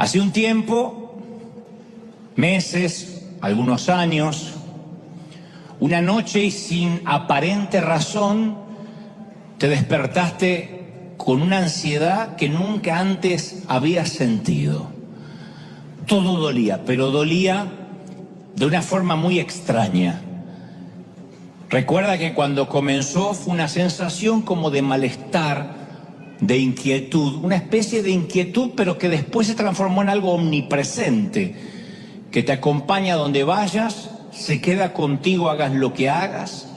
Hace un tiempo, meses, algunos años, una noche y sin aparente razón, te despertaste con una ansiedad que nunca antes habías sentido. Todo dolía, pero dolía de una forma muy extraña. Recuerda que cuando comenzó fue una sensación como de malestar, de inquietud, una especie de inquietud, pero que después se transformó en algo omnipresente, que te acompaña donde vayas, se queda contigo, hagas lo que hagas.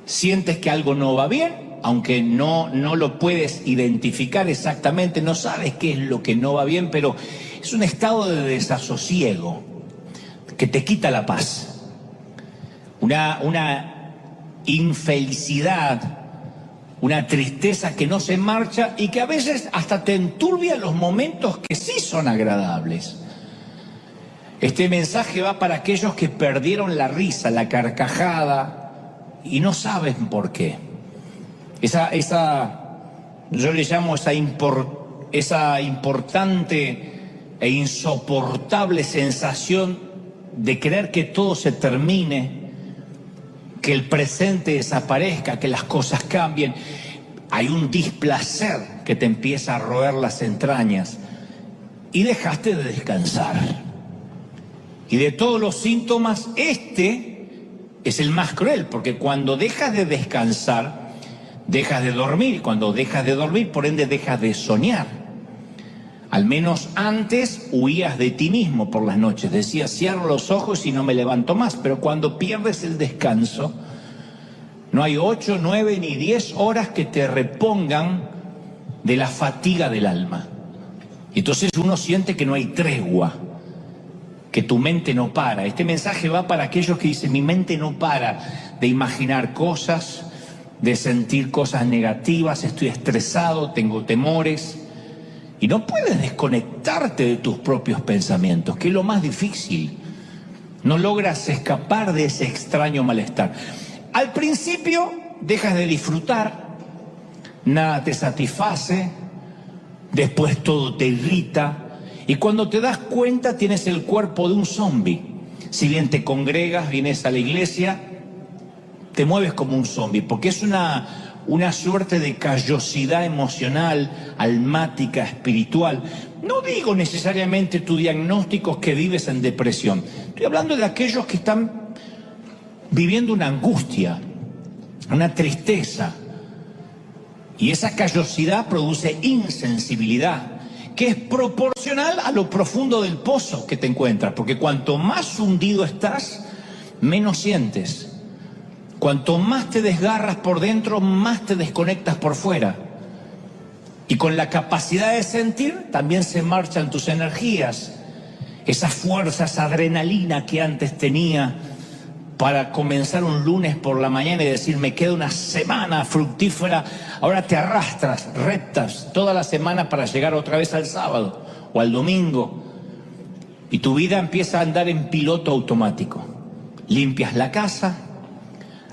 Sientes que algo no va bien, aunque no lo puedes identificar exactamente, no sabes qué es lo que no va bien, pero es un estado de desasosiego que te quita la paz. Una infelicidad, una tristeza que no se marcha y que a veces hasta te enturbia los momentos que sí son agradables. Este mensaje va para aquellos que perdieron la risa, la carcajada y no saben por qué. Yo le llamo esa importante e insoportable sensación de querer que todo se termine, que el presente desaparezca, que las cosas cambien. Hay un displacer que te empieza a roer las entrañas y dejaste de descansar. Y de todos los síntomas, este es el más cruel, porque cuando dejas de descansar, dejas de dormir. Cuando dejas de dormir, por ende, dejas de soñar. Al menos antes huías de ti mismo por las noches. Decías, cierro los ojos y no me levanto más. Pero cuando pierdes el descanso, no hay 8, 9 ni 10 horas que te repongan de la fatiga del alma. Entonces uno siente que no hay tregua, que tu mente no para. Este mensaje va para aquellos que dicen, mi mente no para de imaginar cosas, de sentir cosas negativas, estoy estresado, tengo temores. Y no puedes desconectarte de tus propios pensamientos, que es lo más difícil. No logras escapar de ese extraño malestar. Al principio dejas de disfrutar, nada te satisface, después todo te irrita, y cuando te das cuenta tienes el cuerpo de un zombi. Si bien te congregas, vienes a la iglesia, te mueves como un zombi, porque es una suerte de callosidad emocional, almática, espiritual. No digo necesariamente tu diagnóstico es que vives en depresión. Estoy hablando de aquellos que están viviendo una angustia, una tristeza. Y esa callosidad produce insensibilidad, que es proporcional a lo profundo del pozo que te encuentras. Porque cuanto más hundido estás, menos sientes. Cuanto más te desgarras por dentro, más te desconectas por fuera. Y con la capacidad de sentir, también se marchan tus energías. Esas fuerzas, adrenalina que antes tenía para comenzar un lunes por la mañana y decir, me queda una semana fructífera, ahora te arrastras, rectas, toda la semana para llegar otra vez al sábado o al domingo. Y tu vida empieza a andar en piloto automático. Limpias la casa,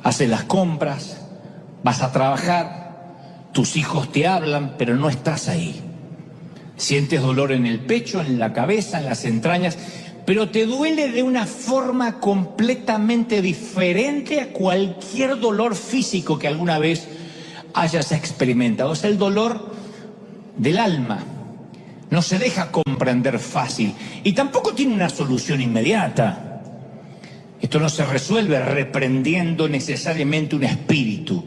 haces las compras, vas a trabajar, tus hijos te hablan, pero no estás ahí. Sientes dolor en el pecho, en la cabeza, en las entrañas, pero te duele de una forma completamente diferente a cualquier dolor físico que alguna vez hayas experimentado. Es el dolor del alma. No se deja comprender fácil y tampoco tiene una solución inmediata. Esto no se resuelve reprendiendo necesariamente un espíritu.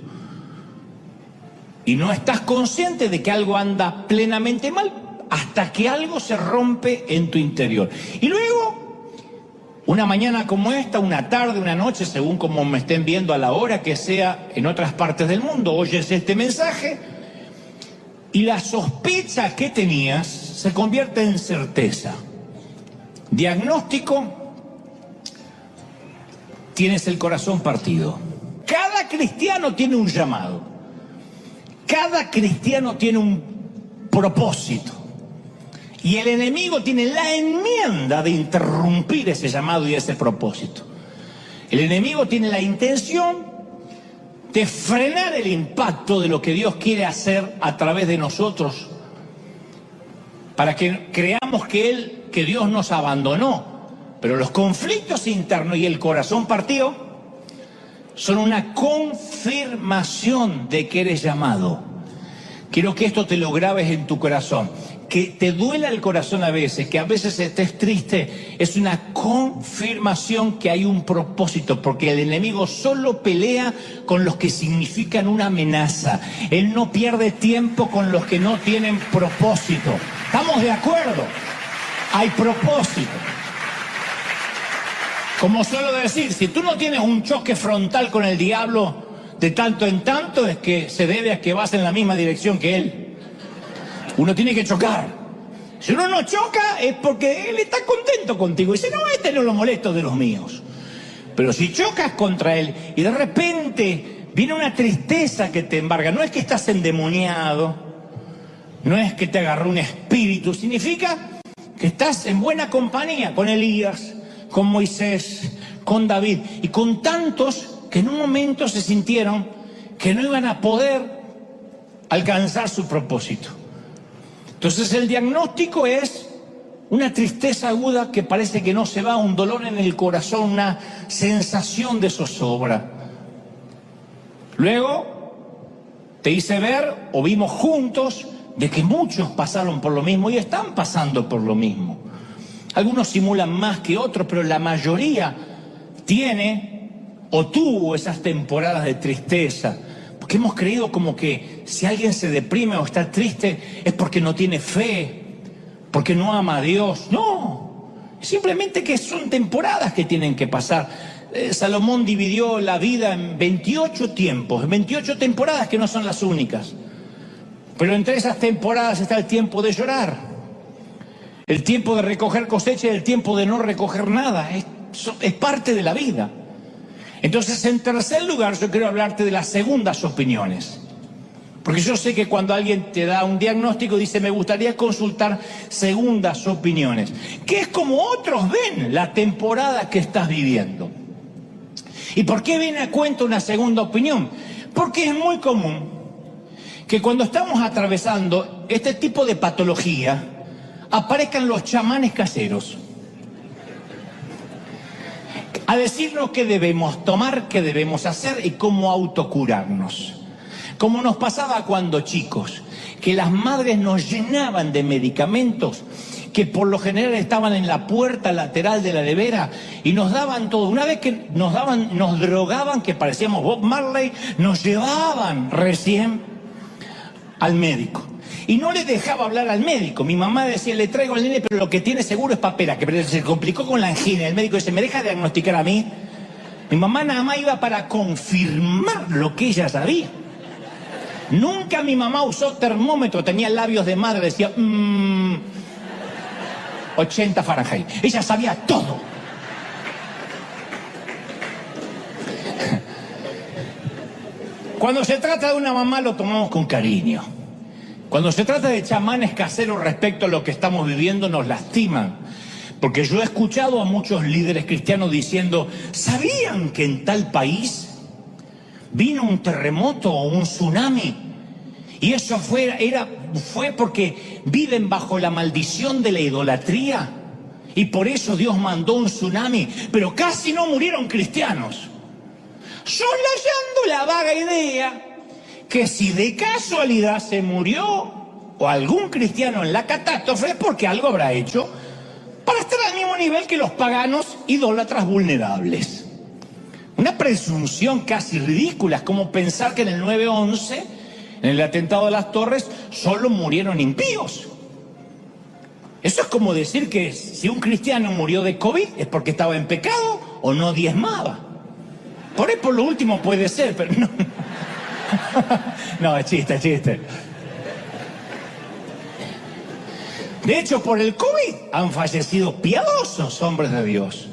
Y no estás consciente de que algo anda plenamente mal hasta que algo se rompe en tu interior. Y luego, una mañana como esta, una tarde, una noche, según como me estén viendo a la hora que sea en otras partes del mundo, oyes este mensaje y la sospecha que tenías se convierte en certeza. Diagnóstico: tienes el corazón partido. Cada cristiano tiene un llamado. Cada cristiano tiene un propósito. Y el enemigo tiene la enmienda de interrumpir ese llamado y ese propósito. El enemigo tiene la intención de frenar el impacto de lo que Dios quiere hacer a través de nosotros para que creamos que Dios nos abandonó. Pero los conflictos internos y el corazón partido son una confirmación de que eres llamado. Quiero que esto te lo grabes en tu corazón. Que te duela el corazón a veces, que a veces estés triste, es una confirmación que hay un propósito, porque el enemigo solo pelea con los que significan una amenaza. Él no pierde tiempo con los que no tienen propósito. ¿Estamos de acuerdo? Hay propósito. Como suelo decir, si tú no tienes un choque frontal con el diablo de tanto en tanto, es que se debe a que vas en la misma dirección que él. Uno tiene que chocar. Si uno no choca es porque él está contento contigo. Y dice, no, este no lo molesto de los míos. Pero si chocas contra él y de repente viene una tristeza que te embarga, no es que estás endemoniado, no es que te agarró un espíritu, significa que estás en buena compañía con Elías, con Moisés, con David y con tantos que en un momento se sintieron que no iban a poder alcanzar su propósito. Entonces el diagnóstico es una tristeza aguda que parece que no se va, un dolor en el corazón, una sensación de zozobra. Luego te hice ver o vimos juntos de que muchos pasaron por lo mismo y están pasando por lo mismo. Algunos simulan más que otros, pero la mayoría tiene o tuvo esas temporadas de tristeza. Porque hemos creído como que si alguien se deprime o está triste es porque no tiene fe, porque no ama a Dios. No, simplemente que son temporadas que tienen que pasar. Salomón dividió la vida en 28 tiempos, en 28 temporadas que no son las únicas. Pero entre esas temporadas está el tiempo de llorar. El tiempo de recoger cosecha y el tiempo de no recoger nada. Es parte de la vida. Entonces, en tercer lugar, yo quiero hablarte de las segundas opiniones. Porque yo sé que cuando alguien te da un diagnóstico, dice, me gustaría consultar segundas opiniones. Que es como otros ven la temporada que estás viviendo. ¿Y por qué viene a cuento una segunda opinión? Porque es muy común que cuando estamos atravesando este tipo de patología, aparezcan los chamanes caseros a decirnos qué debemos tomar, qué debemos hacer y cómo autocurarnos. Como nos pasaba cuando chicos, que las madres nos llenaban de medicamentos que por lo general estaban en la puerta lateral de la nevera y nos daban todo. Una vez que nos drogaban, que parecíamos Bob Marley, nos llevaban recién al médico. Y no le dejaba hablar al médico. Mi mamá decía, le traigo al nene, pero lo que tiene seguro es papera, que se complicó con la angina. El médico dice, ¿me deja diagnosticar a mí? Mi mamá nada más iba para confirmar lo que ella sabía. Nunca mi mamá usó termómetro, tenía labios de madre, decía, 80 Fahrenheit. Ella sabía todo. Cuando se trata de una mamá lo tomamos con cariño. Cuando se trata de chamanes caseros respecto a lo que estamos viviendo, nos lastiman. Porque yo he escuchado a muchos líderes cristianos diciendo, ¿sabían que en tal país vino un terremoto o un tsunami? Y eso fue porque viven bajo la maldición de la idolatría. Y por eso Dios mandó un tsunami. Pero casi no murieron cristianos. Soslayando la vaga idea que si de casualidad se murió o algún cristiano en la catástrofe es porque algo habrá hecho para estar al mismo nivel que los paganos idólatras vulnerables. Una presunción casi ridícula, es como pensar que en el 9/11, en el atentado de las Torres, solo murieron impíos. Eso es como decir que si un cristiano murió de COVID es porque estaba en pecado o no diezmaba. Por ahí por lo último puede ser, pero no. No, es chiste. De hecho, por el COVID han fallecido piadosos hombres de Dios.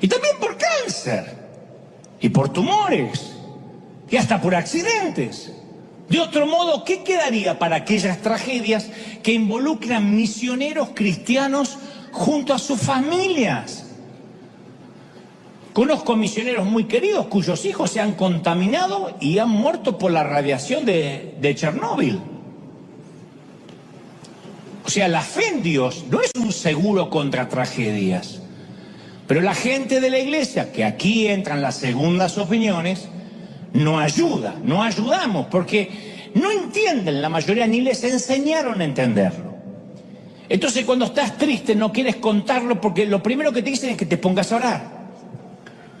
Y también por cáncer. Y por tumores. Y hasta por accidentes. De otro modo, ¿qué quedaría para aquellas tragedias que involucran misioneros cristianos junto a sus familias? Conozco misioneros muy queridos cuyos hijos se han contaminado y han muerto por la radiación de Chernóbil. O sea, la fe en Dios no es un seguro contra tragedias. Pero la gente de la iglesia, que aquí entran las segundas opiniones, no ayuda, no ayudamos, porque no entienden la mayoría, ni les enseñaron a entenderlo. Entonces cuando estás triste no quieres contarlo porque lo primero que te dicen es que te pongas a orar,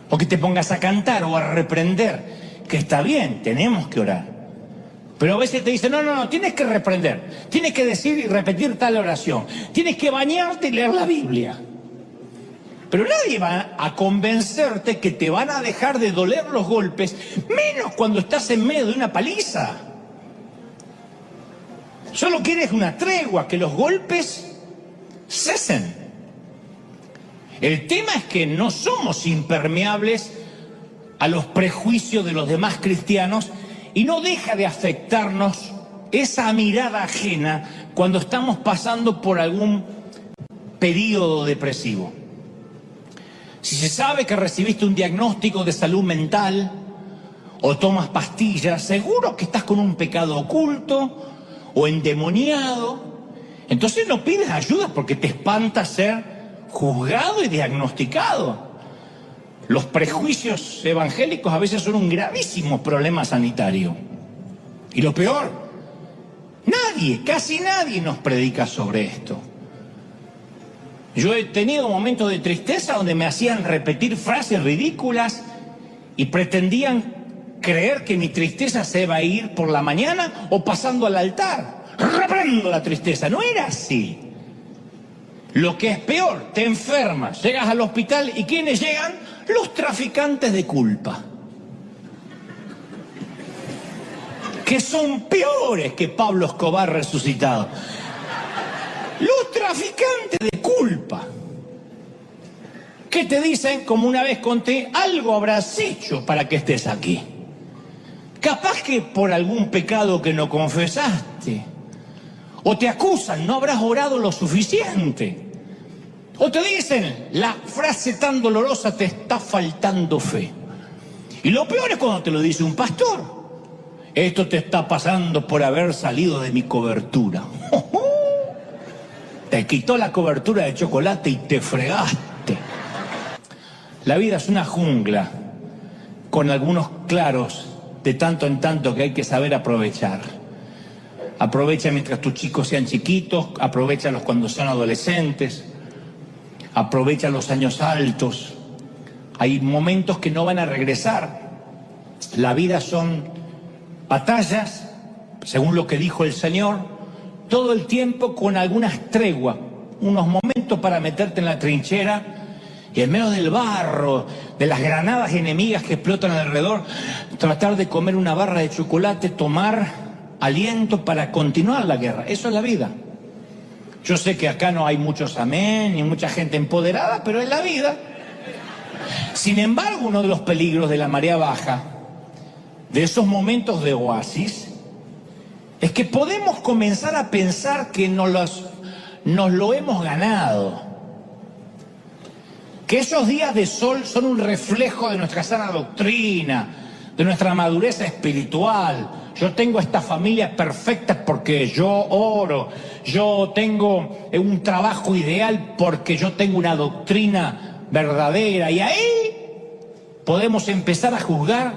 o que te pongas a cantar o a reprender, que está bien, tenemos que orar. Pero a veces te dicen, no, tienes que reprender, tienes que decir y repetir tal oración, tienes que bañarte y leer la Biblia. Pero nadie va a convencerte que te van a dejar de doler los golpes, menos cuando estás en medio de una paliza. Solo quieres una tregua, que los golpes cesen. El tema es que no somos impermeables a los prejuicios de los demás cristianos y no deja de afectarnos esa mirada ajena cuando estamos pasando por algún periodo depresivo. Si se sabe que recibiste un diagnóstico de salud mental o tomas pastillas, seguro que estás con un pecado oculto o endemoniado. Entonces no pides ayuda porque te espanta ser juzgado y diagnosticado. Los prejuicios evangélicos a veces son un gravísimo problema sanitario. Y lo peor, casi nadie nos predica sobre esto. Yo he tenido momentos de tristeza donde me hacían repetir frases ridículas y pretendían creer que mi tristeza se va a ir por la mañana o pasando al altar. Reprendo la tristeza. No era así. Lo que es peor, te enfermas, llegas al hospital y ¿quiénes llegan? Los traficantes de culpa. Que son peores que Pablo Escobar resucitado. Los traficantes de culpa. Que te dicen, como una vez conté, algo habrás hecho para que estés aquí. Capaz que por algún pecado que no confesaste. O te acusan, no habrás orado lo suficiente. O te dicen, la frase tan dolorosa, te está faltando fe. Y lo peor es cuando te lo dice un pastor. Esto te está pasando por haber salido de mi cobertura. Te quitó la cobertura de chocolate y te fregaste. La vida es una jungla con algunos claros de tanto en tanto que hay que saber aprovechar. Aprovecha mientras tus chicos sean chiquitos, aprovéchalos cuando son adolescentes, aprovecha los años altos. Hay momentos que no van a regresar. La vida son batallas, según lo que dijo el Señor, todo el tiempo con algunas treguas, unos momentos para meterte en la trinchera y en medio del barro, de las granadas enemigas que explotan alrededor, tratar de comer una barra de chocolate, tomar aliento para continuar la guerra. Eso es la vida. Yo sé que acá no hay muchos amén ni mucha gente empoderada, pero es la vida. Sin embargo, uno de los peligros de la marea baja, de esos momentos de oasis, es que podemos comenzar a pensar que nos lo hemos ganado. Que esos días de sol son un reflejo de nuestra sana doctrina, de nuestra madurez espiritual. Yo tengo esta familia perfecta porque yo oro. Yo tengo un trabajo ideal porque yo tengo una doctrina verdadera. Y ahí podemos empezar a juzgar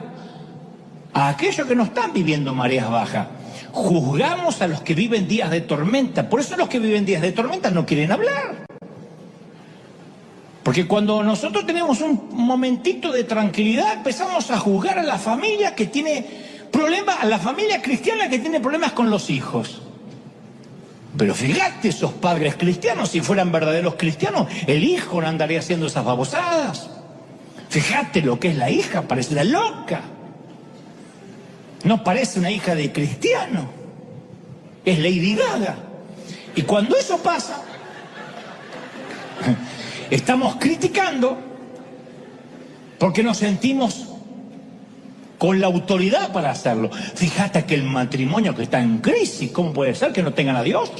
a aquellos que no están viviendo mareas bajas. Juzgamos a los que viven días de tormenta. Por eso los que viven días de tormenta no quieren hablar. Porque cuando nosotros tenemos un momentito de tranquilidad, empezamos a juzgar a la familia que tiene problemas, a la familia cristiana que tiene problemas con los hijos. Pero fíjate, esos padres cristianos, si fueran verdaderos cristianos, el hijo no andaría haciendo esas babosadas. Fíjate lo que es la hija, parece una loca. No parece una hija de cristiano. Es Lady Gaga. Y cuando eso pasa, estamos criticando porque nos sentimos con la autoridad para hacerlo. Fíjate que el matrimonio que está en crisis, ¿cómo puede ser que no tengan a Dios?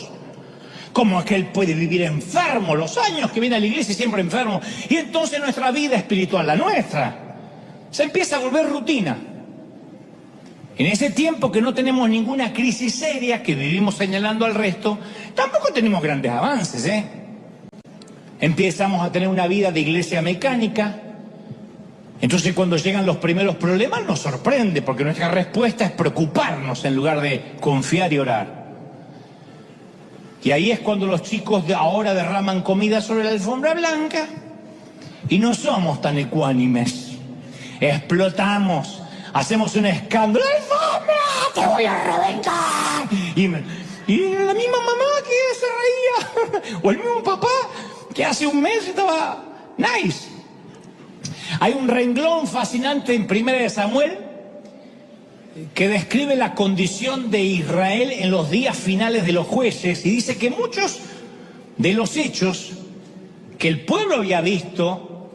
¿Cómo es que él puede vivir enfermo los años que viene a la iglesia y siempre enfermo? Y entonces nuestra vida espiritual, la nuestra, se empieza a volver rutina. En ese tiempo que no tenemos ninguna crisis seria, que vivimos señalando al resto, tampoco tenemos grandes avances, Empezamos a tener una vida de iglesia mecánica. Entonces cuando llegan los primeros problemas nos sorprende, porque nuestra respuesta es preocuparnos en lugar de confiar y orar. Y ahí es cuando los chicos de ahora derraman comida sobre la alfombra blanca y no somos tan ecuánimes. Explotamos, hacemos un escándalo. ¡Alfombra! ¡Te voy a reventar! Y la misma mamá que se reía, o el mismo papá que hace un mes estaba nice. Hay un renglón fascinante en 1 Samuel que describe la condición de Israel en los días finales de los jueces y dice que muchos de los hechos que el pueblo había visto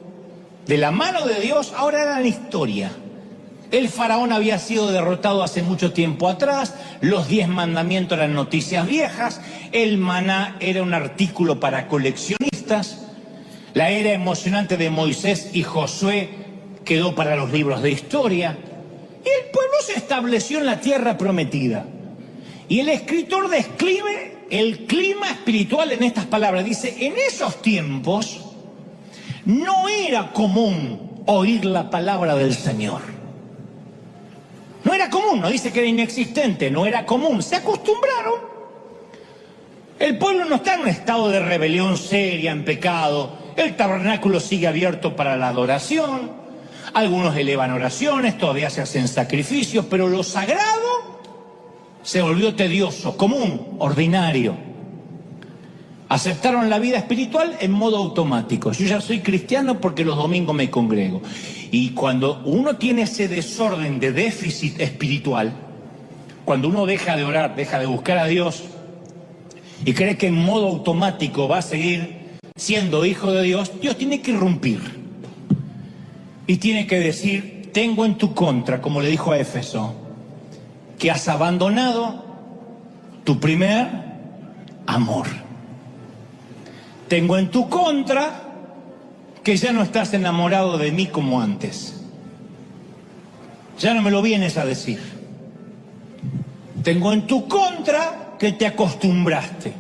de la mano de Dios ahora eran historia. El faraón había sido derrotado hace mucho tiempo atrás, los 10 mandamientos eran noticias viejas, el maná era un artículo para coleccionistas, la era emocionante de Moisés y Josué quedó para los libros de historia. Y el pueblo se estableció en la tierra prometida. Y el escritor describe el clima espiritual en estas palabras. Dice, en esos tiempos no era común oír la palabra del Señor. No era común, no dice que era inexistente, no era común. Se acostumbraron. El pueblo no está en un estado de rebelión seria, en pecado. El tabernáculo sigue abierto para la adoración. Algunos elevan oraciones, todavía se hacen sacrificios, pero lo sagrado se volvió tedioso, común, ordinario. Aceptaron la vida espiritual en modo automático. Yo ya soy cristiano porque los domingos me congrego. Y cuando uno tiene ese desorden de déficit espiritual, cuando uno deja de orar, deja de buscar a Dios y cree que en modo automático va a seguir siendo hijo de Dios, Dios tiene que irrumpir. Y tiene que decir, tengo en tu contra, como le dijo a Éfeso, que has abandonado tu primer amor. Tengo en tu contra que ya no estás enamorado de mí como antes. Ya no me lo vienes a decir. Tengo en tu contra que te acostumbraste.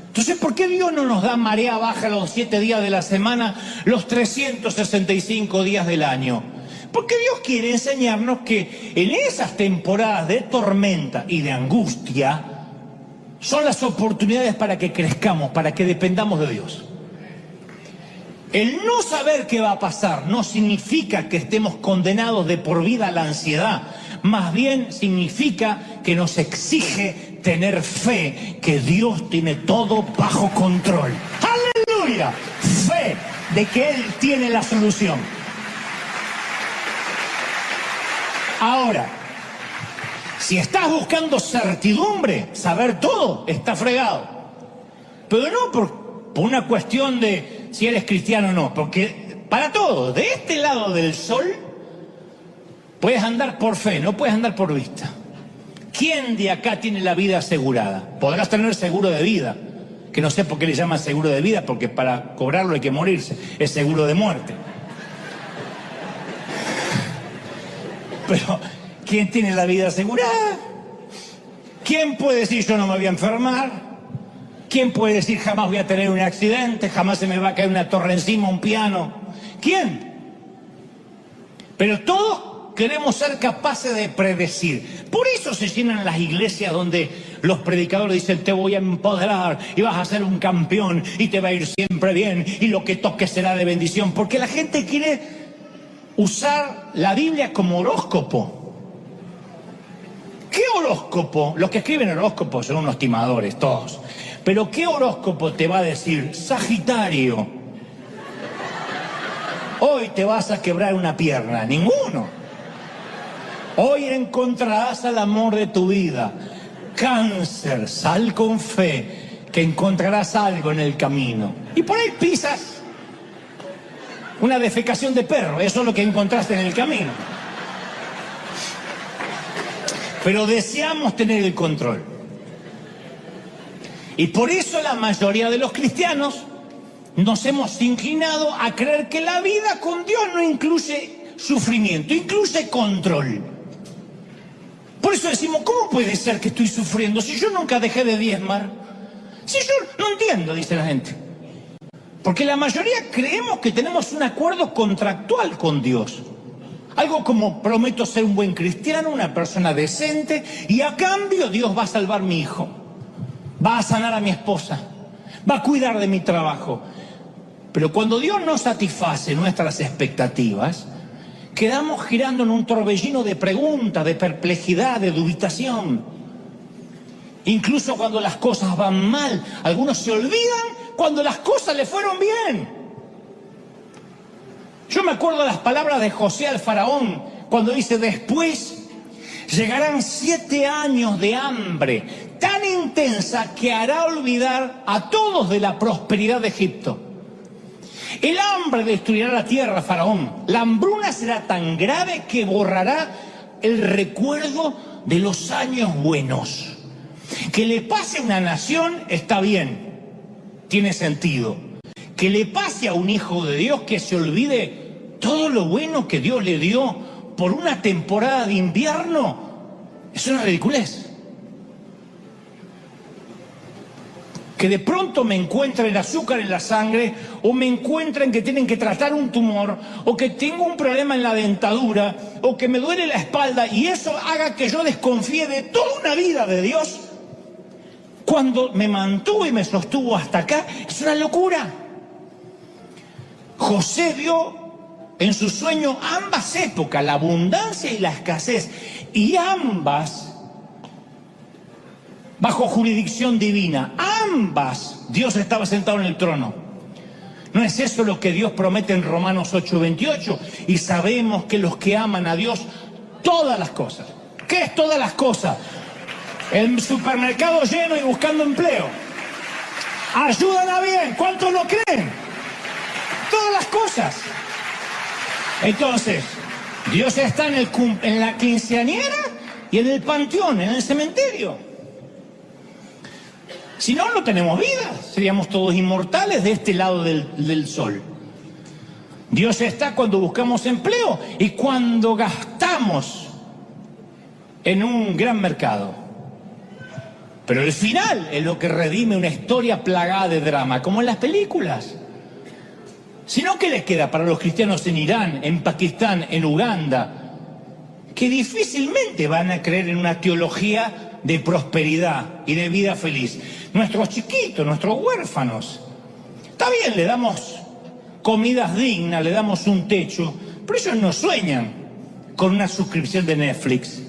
Entonces, ¿por qué Dios no nos da marea baja los 7 días de la semana, los 365 días del año? Porque Dios quiere enseñarnos que en esas temporadas de tormenta y de angustia son las oportunidades para que crezcamos, para que dependamos de Dios. El no saber qué va a pasar no significa que estemos condenados de por vida a la ansiedad. Más bien significa que nos exige tener fe que Dios tiene todo bajo control. ¡Aleluya! Fe de que Él tiene la solución. Ahora, si estás buscando certidumbre, saber todo, está fregado. Pero no por una cuestión de si eres cristiano o no, porque para todo, de este lado del sol, puedes andar por fe, no puedes andar por vista. ¿Quién de acá tiene la vida asegurada? Podrás tener seguro de vida, que no sé por qué le llaman seguro de vida, porque para cobrarlo hay que morirse, es seguro de muerte. Pero, ¿quién tiene la vida asegurada? ¿Quién puede decir yo no me voy a enfermar? ¿Quién puede decir jamás voy a tener un accidente, jamás se me va a caer una torre encima, un piano? ¿Quién? Pero todos queremos ser capaces de predecir. Por eso se llenan las iglesias donde los predicadores dicen te voy a empoderar y vas a ser un campeón y te va a ir siempre bien y lo que toques será de bendición. Porque la gente quiere usar la Biblia como horóscopo. ¿Qué horóscopo? Los que escriben horóscopos son unos timadores todos. Pero ¿qué horóscopo te va a decir? Sagitario, hoy te vas a quebrar una pierna. Ninguno. Hoy encontrarás al amor de tu vida. Cáncer, sal con fe, que encontrarás algo en el camino. Y por ahí pisas una defecación de perro. Eso es lo que encontraste en el camino. Pero deseamos tener el control. Y por eso la mayoría de los cristianos nos hemos inclinado a creer que la vida con Dios no incluye sufrimiento, incluye control. Por eso decimos, ¿cómo puede ser que estoy sufriendo si yo nunca dejé de diezmar? Si yo no entiendo, dice la gente. Porque la mayoría creemos que tenemos un acuerdo contractual con Dios. Algo como prometo ser un buen cristiano, una persona decente, y a cambio Dios va a salvar a mi hijo, va a sanar a mi esposa, va a cuidar de mi trabajo. Pero cuando Dios no satisface nuestras expectativas, quedamos girando en un torbellino de preguntas, de perplejidad, de dubitación. Incluso cuando las cosas van mal, algunos se olvidan cuando las cosas le fueron bien. Yo me acuerdo de las palabras de José al faraón, cuando dice, después llegarán 7 años de hambre tan intensa que hará olvidar a todos de la prosperidad de Egipto. El hambre destruirá la tierra, faraón. La hambruna será tan grave que borrará el recuerdo de los años buenos. Que le pase a una nación está bien, tiene sentido. Que le pase a un hijo de Dios que se olvide todo lo bueno que Dios le dio por una temporada de invierno, es una ridiculez. Que de pronto me encuentren azúcar en la sangre, o me encuentren que tienen que tratar un tumor, o que tengo un problema en la dentadura, o que me duele la espalda, y eso haga que yo desconfíe de toda una vida de Dios, cuando me mantuvo y me sostuvo hasta acá, es una locura. José vio en su sueño ambas épocas, la abundancia y la escasez, y ambas bajo jurisdicción divina, ambas, Dios estaba sentado en el trono. ¿No es eso lo que Dios promete en Romanos 8:28? Y sabemos que los que aman a Dios, todas las cosas. ¿Qué es todas las cosas? El supermercado lleno y buscando empleo. Ayúdala bien, ¿cuántos lo creen? Todas las cosas. Entonces, Dios está en la quinceañera y en el panteón, en el cementerio. Si no, no tenemos vida, seríamos todos inmortales de este lado del sol. Dios está cuando buscamos empleo y cuando gastamos en un gran mercado. Pero el final es lo que redime una historia plagada de drama, como en las películas. Si no, ¿qué les queda para los cristianos en Irán, en Pakistán, en Uganda? Que difícilmente van a creer en una teología de prosperidad y de vida feliz. Nuestros chiquitos, nuestros huérfanos. Está bien, le damos comidas dignas, le damos un techo, pero ellos no sueñan con una suscripción de Netflix.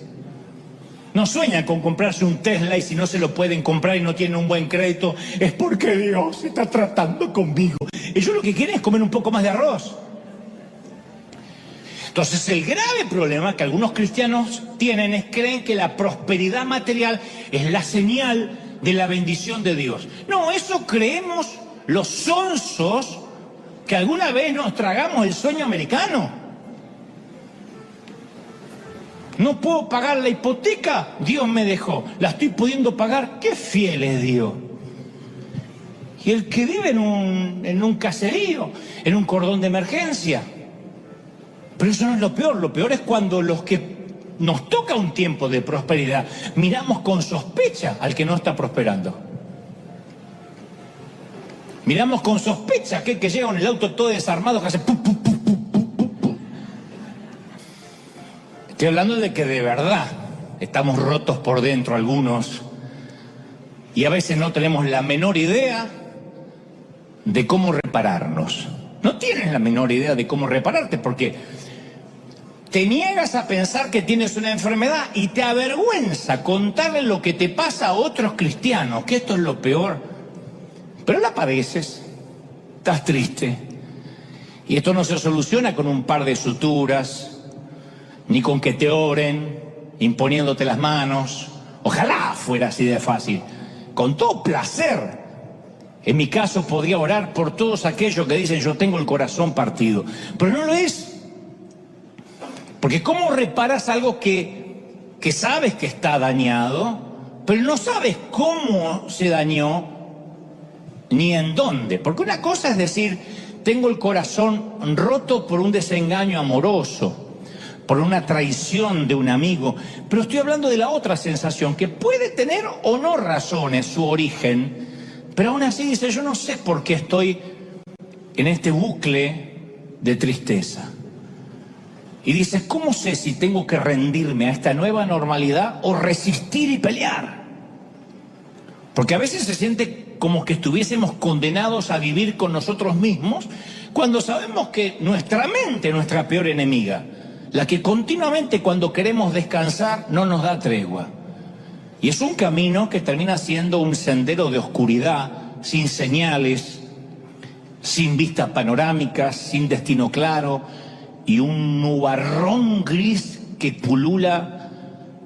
No sueñan con comprarse un Tesla y si no se lo pueden comprar y no tienen un buen crédito, es porque Dios está tratando conmigo. Ellos lo que quieren es comer un poco más de arroz. Entonces el grave problema que algunos cristianos tienen es creen que la prosperidad material es la señal de la bendición de Dios. No, eso creemos los sonsos que alguna vez nos tragamos el sueño americano. No puedo pagar la hipoteca, Dios me dejó. La estoy pudiendo pagar, qué fiel es Dios. Y el que vive en un caserío, en un cordón de emergencia. Pero eso no es lo peor es cuando los que nos toca un tiempo de prosperidad, miramos con sospecha al que no está prosperando. Miramos con sospecha a aquel que llega en el auto todo desarmado, que hace pu, pu, pu, pu, pu, pu, pu. Estoy hablando de que de verdad estamos rotos por dentro algunos y a veces no tenemos la menor idea de cómo repararnos. No tienes la menor idea de cómo repararte porque te niegas a pensar que tienes una enfermedad y te avergüenza contarle lo que te pasa a otros cristianos, que esto es lo peor. Pero la padeces, estás triste. Y esto no se soluciona con un par de suturas, ni con que te oren, imponiéndote las manos. Ojalá fuera así de fácil. Con todo placer. En mi caso podría orar por todos aquellos que dicen yo tengo el corazón partido. Pero no lo es. Porque ¿cómo reparas algo que sabes que está dañado, pero no sabes cómo se dañó ni en dónde? Porque una cosa es decir, tengo el corazón roto por un desengaño amoroso, por una traición de un amigo, pero estoy hablando de la otra sensación, que puede tener o no razones su origen, pero aún así dice, yo no sé por qué estoy en este bucle de tristeza. Y dices, ¿cómo sé si tengo que rendirme a esta nueva normalidad o resistir y pelear? Porque a veces se siente como que estuviésemos condenados a vivir con nosotros mismos, cuando sabemos que nuestra mente es nuestra peor enemiga, la que continuamente cuando queremos descansar no nos da tregua. Y es un camino que termina siendo un sendero de oscuridad, sin señales, sin vistas panorámicas, sin destino claro, y un nubarrón gris que pulula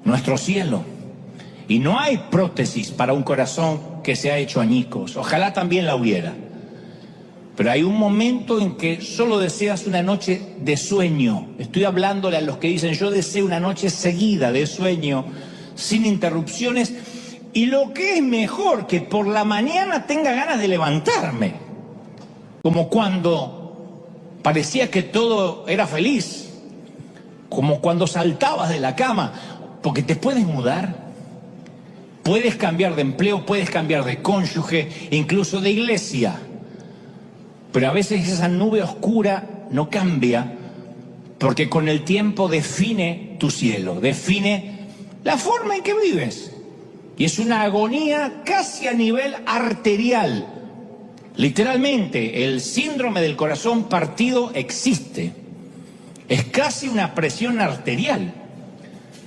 nuestro cielo. Y no hay prótesis para un corazón que se ha hecho añicos. Ojalá también la hubiera. Pero hay un momento en que solo deseas una noche de sueño. Estoy hablándole a los que dicen, yo deseo una noche seguida de sueño, sin interrupciones, y lo que es mejor, que por la mañana tenga ganas de levantarme. Como cuando parecía que todo era feliz, como cuando saltabas de la cama, porque te puedes mudar, puedes cambiar de empleo, puedes cambiar de cónyuge, incluso de iglesia, pero a veces esa nube oscura no cambia, porque con el tiempo define tu cielo, define la forma en que vives, y es una agonía casi a nivel arterial. Literalmente, el síndrome del corazón partido existe. Es casi una presión arterial.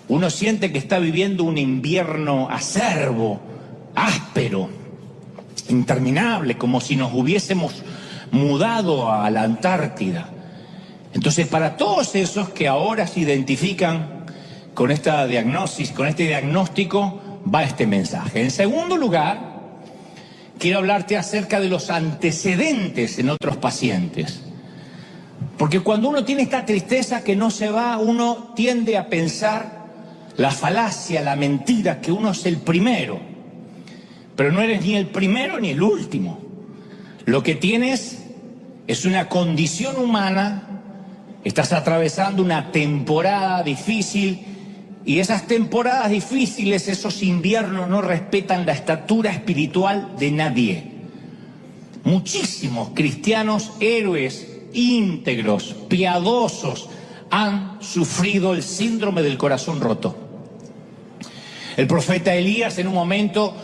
Uno siente que está viviendo un invierno acerbo, áspero, interminable, como si nos hubiésemos mudado a la Antártida. Entonces, para todos esos que ahora se identifican con esta diagnosis, con este diagnóstico, va este mensaje. En segundo lugar, quiero hablarte acerca de los antecedentes en otros pacientes. Porque cuando uno tiene esta tristeza que no se va, uno tiende a pensar la falacia, la mentira, que uno es el primero. Pero no eres ni el primero ni el último. Lo que tienes es una condición humana, estás atravesando una temporada difícil, y esas temporadas difíciles, esos inviernos, no respetan la estatura espiritual de nadie. Muchísimos cristianos, héroes, íntegros, piadosos, han sufrido el síndrome del corazón roto. El profeta Elías en un momento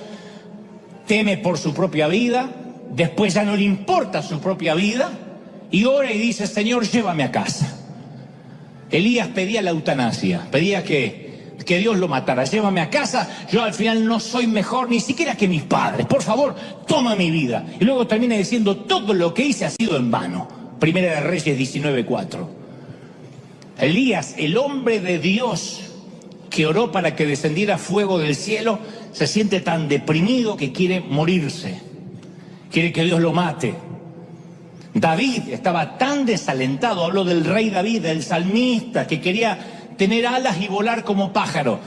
teme por su propia vida, después ya no le importa su propia vida, y ora y dice, Señor, llévame a casa. Elías pedía la eutanasia, pedía que Dios lo matara. Llévame a casa, yo al final no soy mejor ni siquiera que mis padres. Por favor, toma mi vida. Y luego termina diciendo, todo lo que hice ha sido en vano. Primera de Reyes 19:4. Elías, el hombre de Dios que oró para que descendiera fuego del cielo, se siente tan deprimido que quiere morirse. Quiere que Dios lo mate. David estaba tan desalentado, habló del rey David, del salmista, que quería tener alas y volar como pájaro.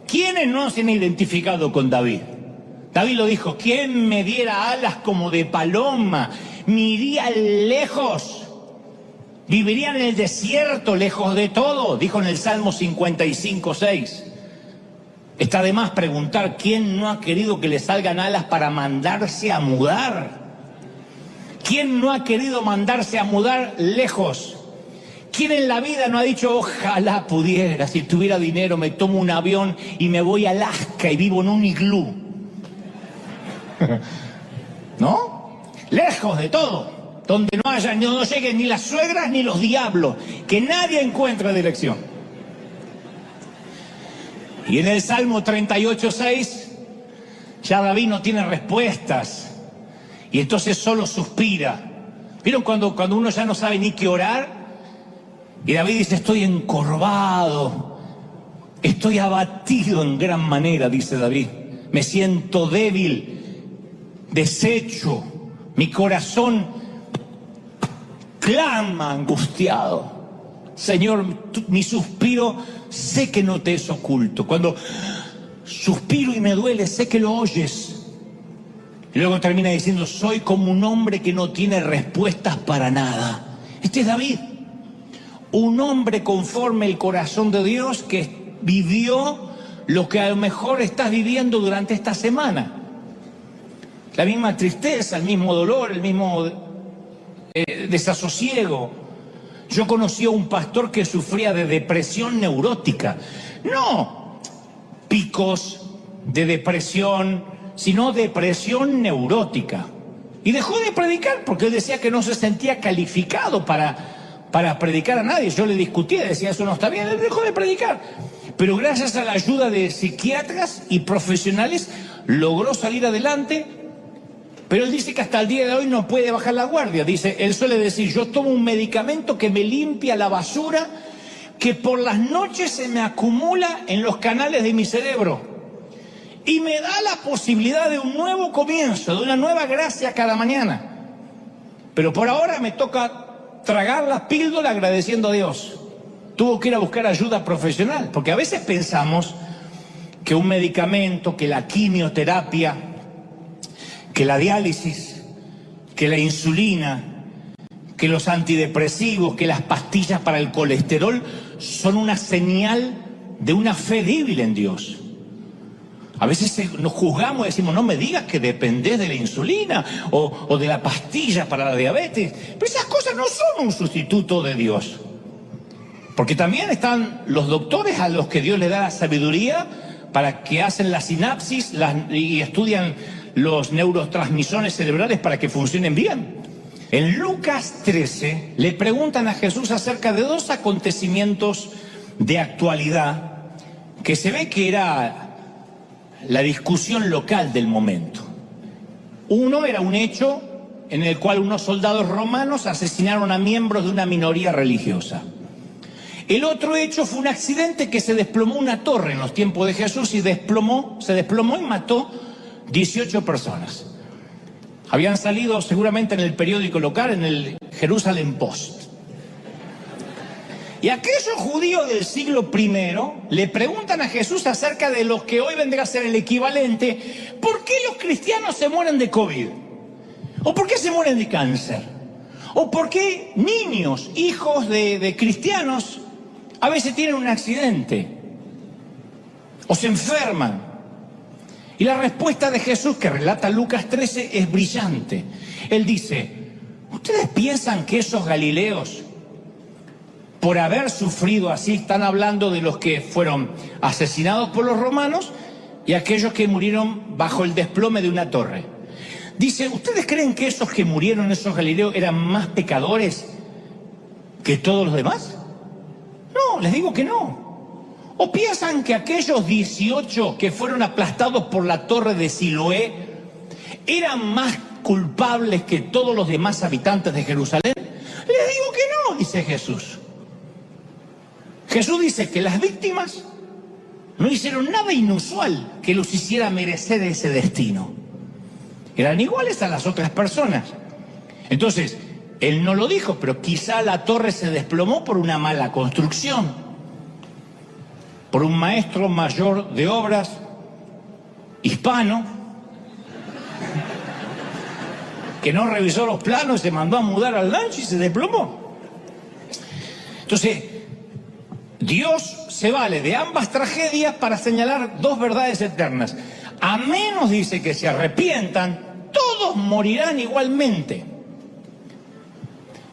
¿Quiénes no se han identificado con David? David lo dijo, ¿quién me diera alas como de paloma? Me iría lejos, viviría en el desierto, lejos de todo, dijo en el Salmo 55:6. Está de más preguntar, ¿quién no ha querido que le salgan alas para mandarse a mudar? ¿Quién no ha querido mandarse a mudar lejos? ¿Quién en la vida no ha dicho, ojalá pudiera, si tuviera dinero me tomo un avión y me voy a Alaska y vivo en un iglú? ¿No? Lejos de todo, donde no lleguen ni las suegras ni los diablos, que nadie encuentre dirección. Y en el Salmo 38:6, ya David no tiene respuestas, y entonces solo suspira. ¿Vieron cuando uno ya no sabe ni qué orar? Y David dice, estoy encorvado, estoy abatido en gran manera, dice David. Me siento débil, deshecho, mi corazón clama angustiado. Señor, mi suspiro sé que no te es oculto. Cuando suspiro y me duele, sé que lo oyes. Y luego termina diciendo, soy como un hombre que no tiene respuestas para nada. Este es David. un hombre conforme el corazón de Dios que vivió lo que a lo mejor estás viviendo durante esta semana. La misma tristeza, el mismo dolor, el mismo desasosiego. Yo conocí a un pastor que sufría de depresión neurótica. No picos de depresión, sino depresión neurótica. Y dejó de predicar porque él decía que no se sentía calificado para predicar a nadie. Yo le discutía, decía eso no está bien, él dejó de predicar. Pero gracias a la ayuda de psiquiatras y profesionales logró salir adelante. Pero él dice que hasta el día de hoy no puede bajar la guardia. Dice, él suele decir, yo tomo un medicamento que me limpia la basura que por las noches se me acumula en los canales de mi cerebro y me da la posibilidad de un nuevo comienzo, de una nueva gracia cada mañana. Pero por ahora me toca tragar la píldora agradeciendo a Dios. Tuvo que ir a buscar ayuda profesional, porque a veces pensamos que un medicamento, que la quimioterapia, que la diálisis, que la insulina, que los antidepresivos, que las pastillas para el colesterol son una señal de una fe débil en Dios. A veces nos juzgamos y decimos, no me digas que dependés de la insulina o de la pastilla para la diabetes. Pero esas cosas no son un sustituto de Dios. Porque también están los doctores a los que Dios le da la sabiduría para que hacen la sinapsis y estudian los neurotransmisores cerebrales para que funcionen bien. En Lucas 13 le preguntan a Jesús acerca de dos acontecimientos de actualidad que se ve que era la discusión local del momento. Uno era un hecho en el cual unos soldados romanos asesinaron a miembros de una minoría religiosa. El otro hecho fue un accidente que se desplomó una torre en los tiempos de Jesús y se desplomó y mató 18 personas. Habían salido seguramente en el periódico local, en el Jerusalem Post. Y aquellos judíos del siglo I le preguntan a Jesús acerca de lo que hoy vendrá a ser el equivalente. ¿Por qué los cristianos se mueren de COVID? ¿O por qué se mueren de cáncer? ¿O por qué niños, hijos de cristianos, a veces tienen un accidente? ¿O se enferman? Y la respuesta de Jesús, que relata Lucas 13, es brillante. Él dice, ¿ustedes piensan que esos galileos, por haber sufrido así, están hablando de los que fueron asesinados por los romanos y aquellos que murieron bajo el desplome de una torre? Dice, ¿ustedes creen que esos que murieron, esos galileos, eran más pecadores que todos los demás? No, les digo que no. ¿O piensan que aquellos 18 que fueron aplastados por la torre de Siloé eran más culpables que todos los demás habitantes de Jerusalén? Les digo que no, dice Jesús. Jesús dice que las víctimas no hicieron nada inusual que los hiciera merecer ese destino. Eran iguales a las otras personas. Entonces, él no lo dijo, pero quizá la torre se desplomó por una mala construcción, por un maestro mayor de obras hispano que no revisó los planos, se mandó a mudar al rancho y se desplomó. Entonces, Dios se vale de ambas tragedias para señalar dos verdades eternas. A menos, dice, que se arrepientan, todos morirán igualmente.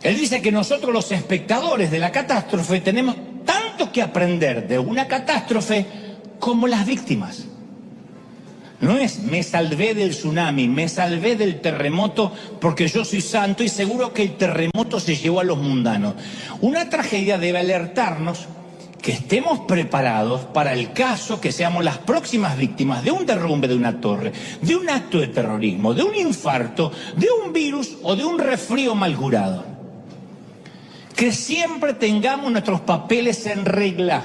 Él dice que nosotros, los espectadores de la catástrofe, tenemos tanto que aprender de una catástrofe como las víctimas. No es me salvé del tsunami, me salvé del terremoto porque yo soy santo y seguro que el terremoto se llevó a los mundanos. Una tragedia debe alertarnos que estemos preparados para el caso que seamos las próximas víctimas de un derrumbe de una torre, de un acto de terrorismo, de un infarto, de un virus o de un resfrío mal curado. Que siempre tengamos nuestros papeles en regla,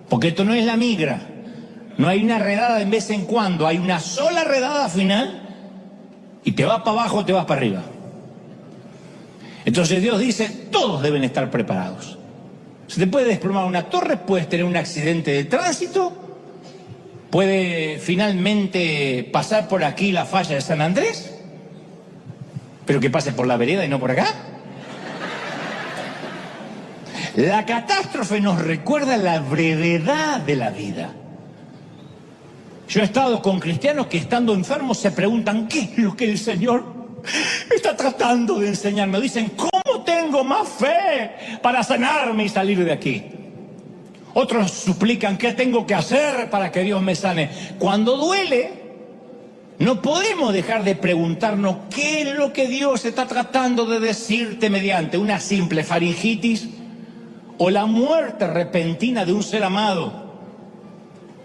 porque esto no es la migra. No hay una redada de vez en cuando, hay una sola redada final y te vas para abajo o te vas para arriba. Entonces Dios dice, todos deben estar preparados. Se te puede desplomar una torre, puedes tener un accidente de tránsito, puede finalmente pasar por aquí la falla de San Andrés, pero que pase por la vereda y no por acá. La catástrofe nos recuerda la brevedad de la vida. Yo he estado con cristianos que estando enfermos se preguntan, ¿qué es lo que el Señor está tratando de enseñarme? Dicen, ¿cómo tengo más fe para sanarme y salir de aquí? Otros suplican, ¿qué tengo que hacer para que Dios me sane? Cuando duele, no podemos dejar de preguntarnos qué es lo que Dios está tratando de decirte mediante una simple faringitis o la muerte repentina de un ser amado.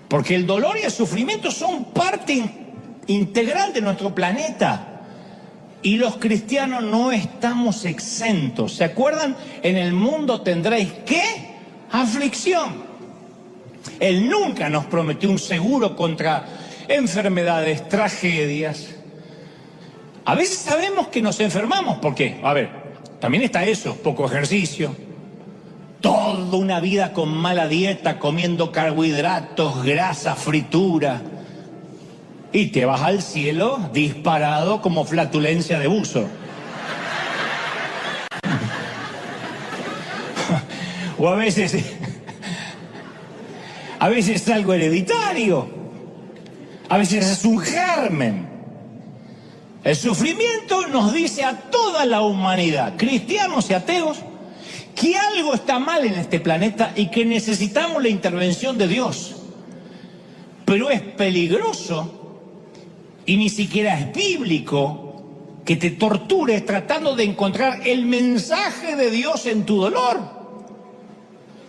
Porque el dolor y el sufrimiento son parte integral de nuestro planeta. Y los cristianos no estamos exentos. ¿Se acuerdan? En el mundo tendréis ¿qué? Aflicción. Él nunca nos prometió un seguro contra enfermedades, tragedias. A veces sabemos que nos enfermamos. ¿Por qué? A ver, también está eso, poco ejercicio. Toda una vida con mala dieta, comiendo carbohidratos, grasa, fritura. Y te vas al cielo disparado como flatulencia de buzo. O a veces es algo hereditario. A veces es un germen. El sufrimiento nos dice a toda la humanidad, cristianos y ateos, que algo está mal en este planeta y que necesitamos la intervención de Dios. Pero es peligroso y ni siquiera es bíblico que te tortures tratando de encontrar el mensaje de Dios en tu dolor.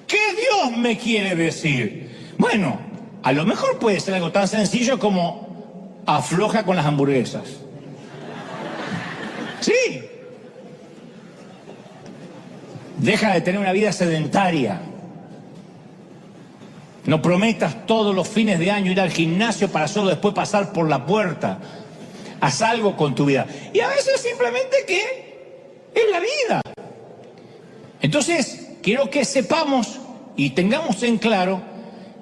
¿Qué Dios me quiere decir? Bueno, a lo mejor puede ser algo tan sencillo como afloja con las hamburguesas. Sí. Deja de tener una vida sedentaria. No prometas todos los fines de año ir al gimnasio para solo después pasar por la puerta. Haz algo con tu vida. Y a veces simplemente que es la vida. Entonces, quiero que sepamos y tengamos en claro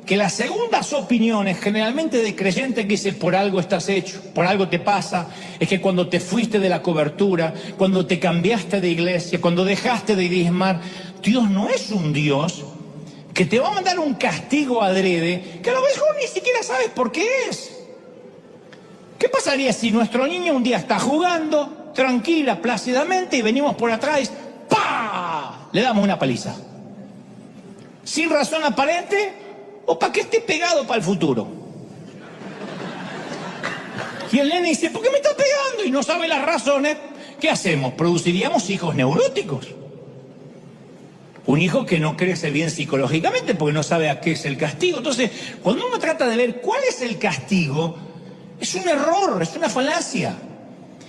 que las segundas opiniones, generalmente de creyente que dice por algo estás hecho, por algo te pasa, es que cuando te fuiste de la cobertura, cuando te cambiaste de iglesia, cuando dejaste de diezmar, Dios no es un Dios que te va a mandar un castigo adrede, que a lo mejor ni siquiera sabes por qué es. ¿Qué pasaría si nuestro niño un día está jugando, tranquila, plácidamente, y venimos por atrás y ¡pah! Le damos una paliza? Sin razón aparente, o para que esté pegado para el futuro. Y el nene dice, ¿por qué me está pegando? Y no sabe las razones. ¿Qué hacemos? Produciríamos hijos neuróticos. Un hijo que no crece bien psicológicamente porque no sabe a qué es el castigo. Entonces, cuando uno trata de ver cuál es el castigo, es un error, es una falacia.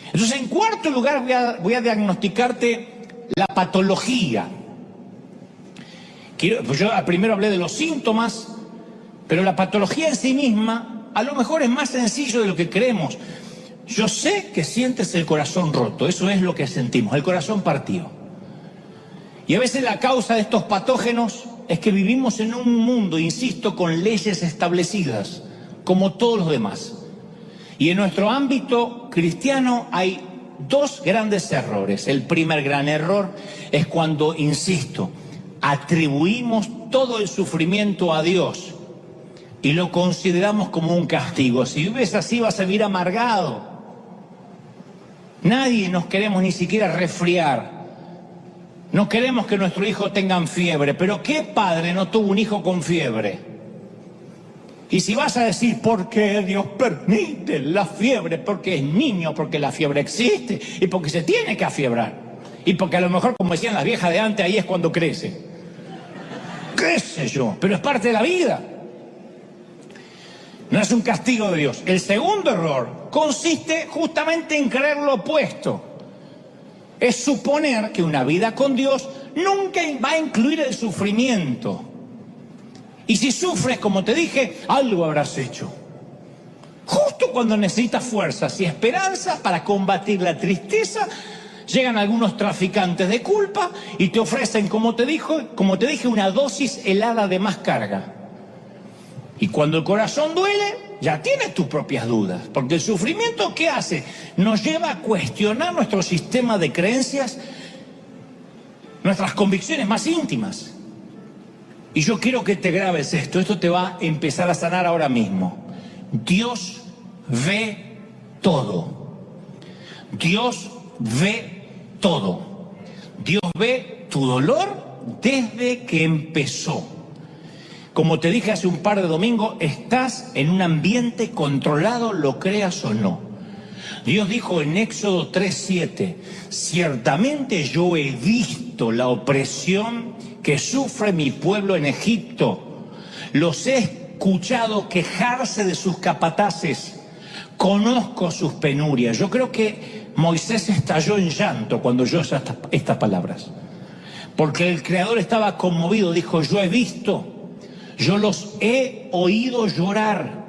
Entonces, en cuarto lugar, voy a diagnosticarte la patología. Pues yo primero hablé de los síntomas, pero la patología en sí misma a lo mejor es más sencillo de lo que creemos. Yo sé que sientes el corazón roto, eso es lo que sentimos, el corazón partido. Y a veces la causa de estos patógenos es que vivimos en un mundo, insisto, con leyes establecidas, como todos los demás. Y en nuestro ámbito cristiano hay dos grandes errores. El primer gran error es cuando, insisto, atribuimos todo el sufrimiento a Dios y lo consideramos como un castigo. Si vives así vas a vivir amargado. Nadie nos queremos ni siquiera resfriar. No queremos que nuestro hijo tenga fiebre. Pero ¿qué padre no tuvo un hijo con fiebre? Y si vas a decir, ¿por qué Dios permite la fiebre? Porque es niño, porque la fiebre existe y porque se tiene que afiebrar. Y porque a lo mejor, como decían las viejas de antes, ahí es cuando crece. ¿Qué sé yo? Pero es parte de la vida. No es un castigo de Dios. El segundo error consiste justamente en creer lo opuesto. Es suponer que una vida con Dios nunca va a incluir el sufrimiento. Y si sufres, como te dije, algo habrás hecho. Justo cuando necesitas fuerzas y esperanza para combatir la tristeza, llegan algunos traficantes de culpa y te ofrecen, como te dije, una dosis helada de más carga. Y cuando el corazón duele, ya tienes tus propias dudas. Porque el sufrimiento, ¿qué hace? Nos lleva a cuestionar nuestro sistema de creencias, nuestras convicciones más íntimas. Y yo quiero que te grabes esto te va a empezar a sanar ahora mismo. Dios ve todo. Dios ve todo. Dios ve tu dolor desde que empezó. Como te dije hace un par de domingos, estás en un ambiente controlado, lo creas o no. Dios dijo en Éxodo 3:7, ciertamente yo he visto la opresión que sufre mi pueblo en Egipto. Los he escuchado quejarse de sus capataces. Conozco sus penurias. Yo creo que Moisés estalló en llanto cuando oyó estas palabras. Porque el Creador estaba conmovido. Dijo, yo he visto, yo los he oído llorar.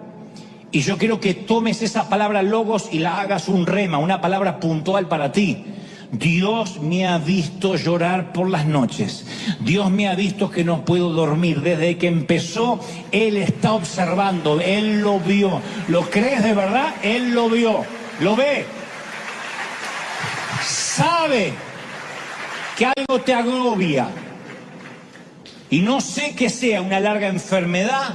Y yo quiero que tomes esa palabra logos y la hagas un rema, una palabra puntual para ti. Dios me ha visto llorar por las noches. Dios me ha visto que no puedo dormir. Desde que empezó, Él está observando. Él lo vio. ¿Lo crees de verdad? Él lo vio. Lo ve. Sabe que algo te agobia. Y no sé qué sea, una larga enfermedad,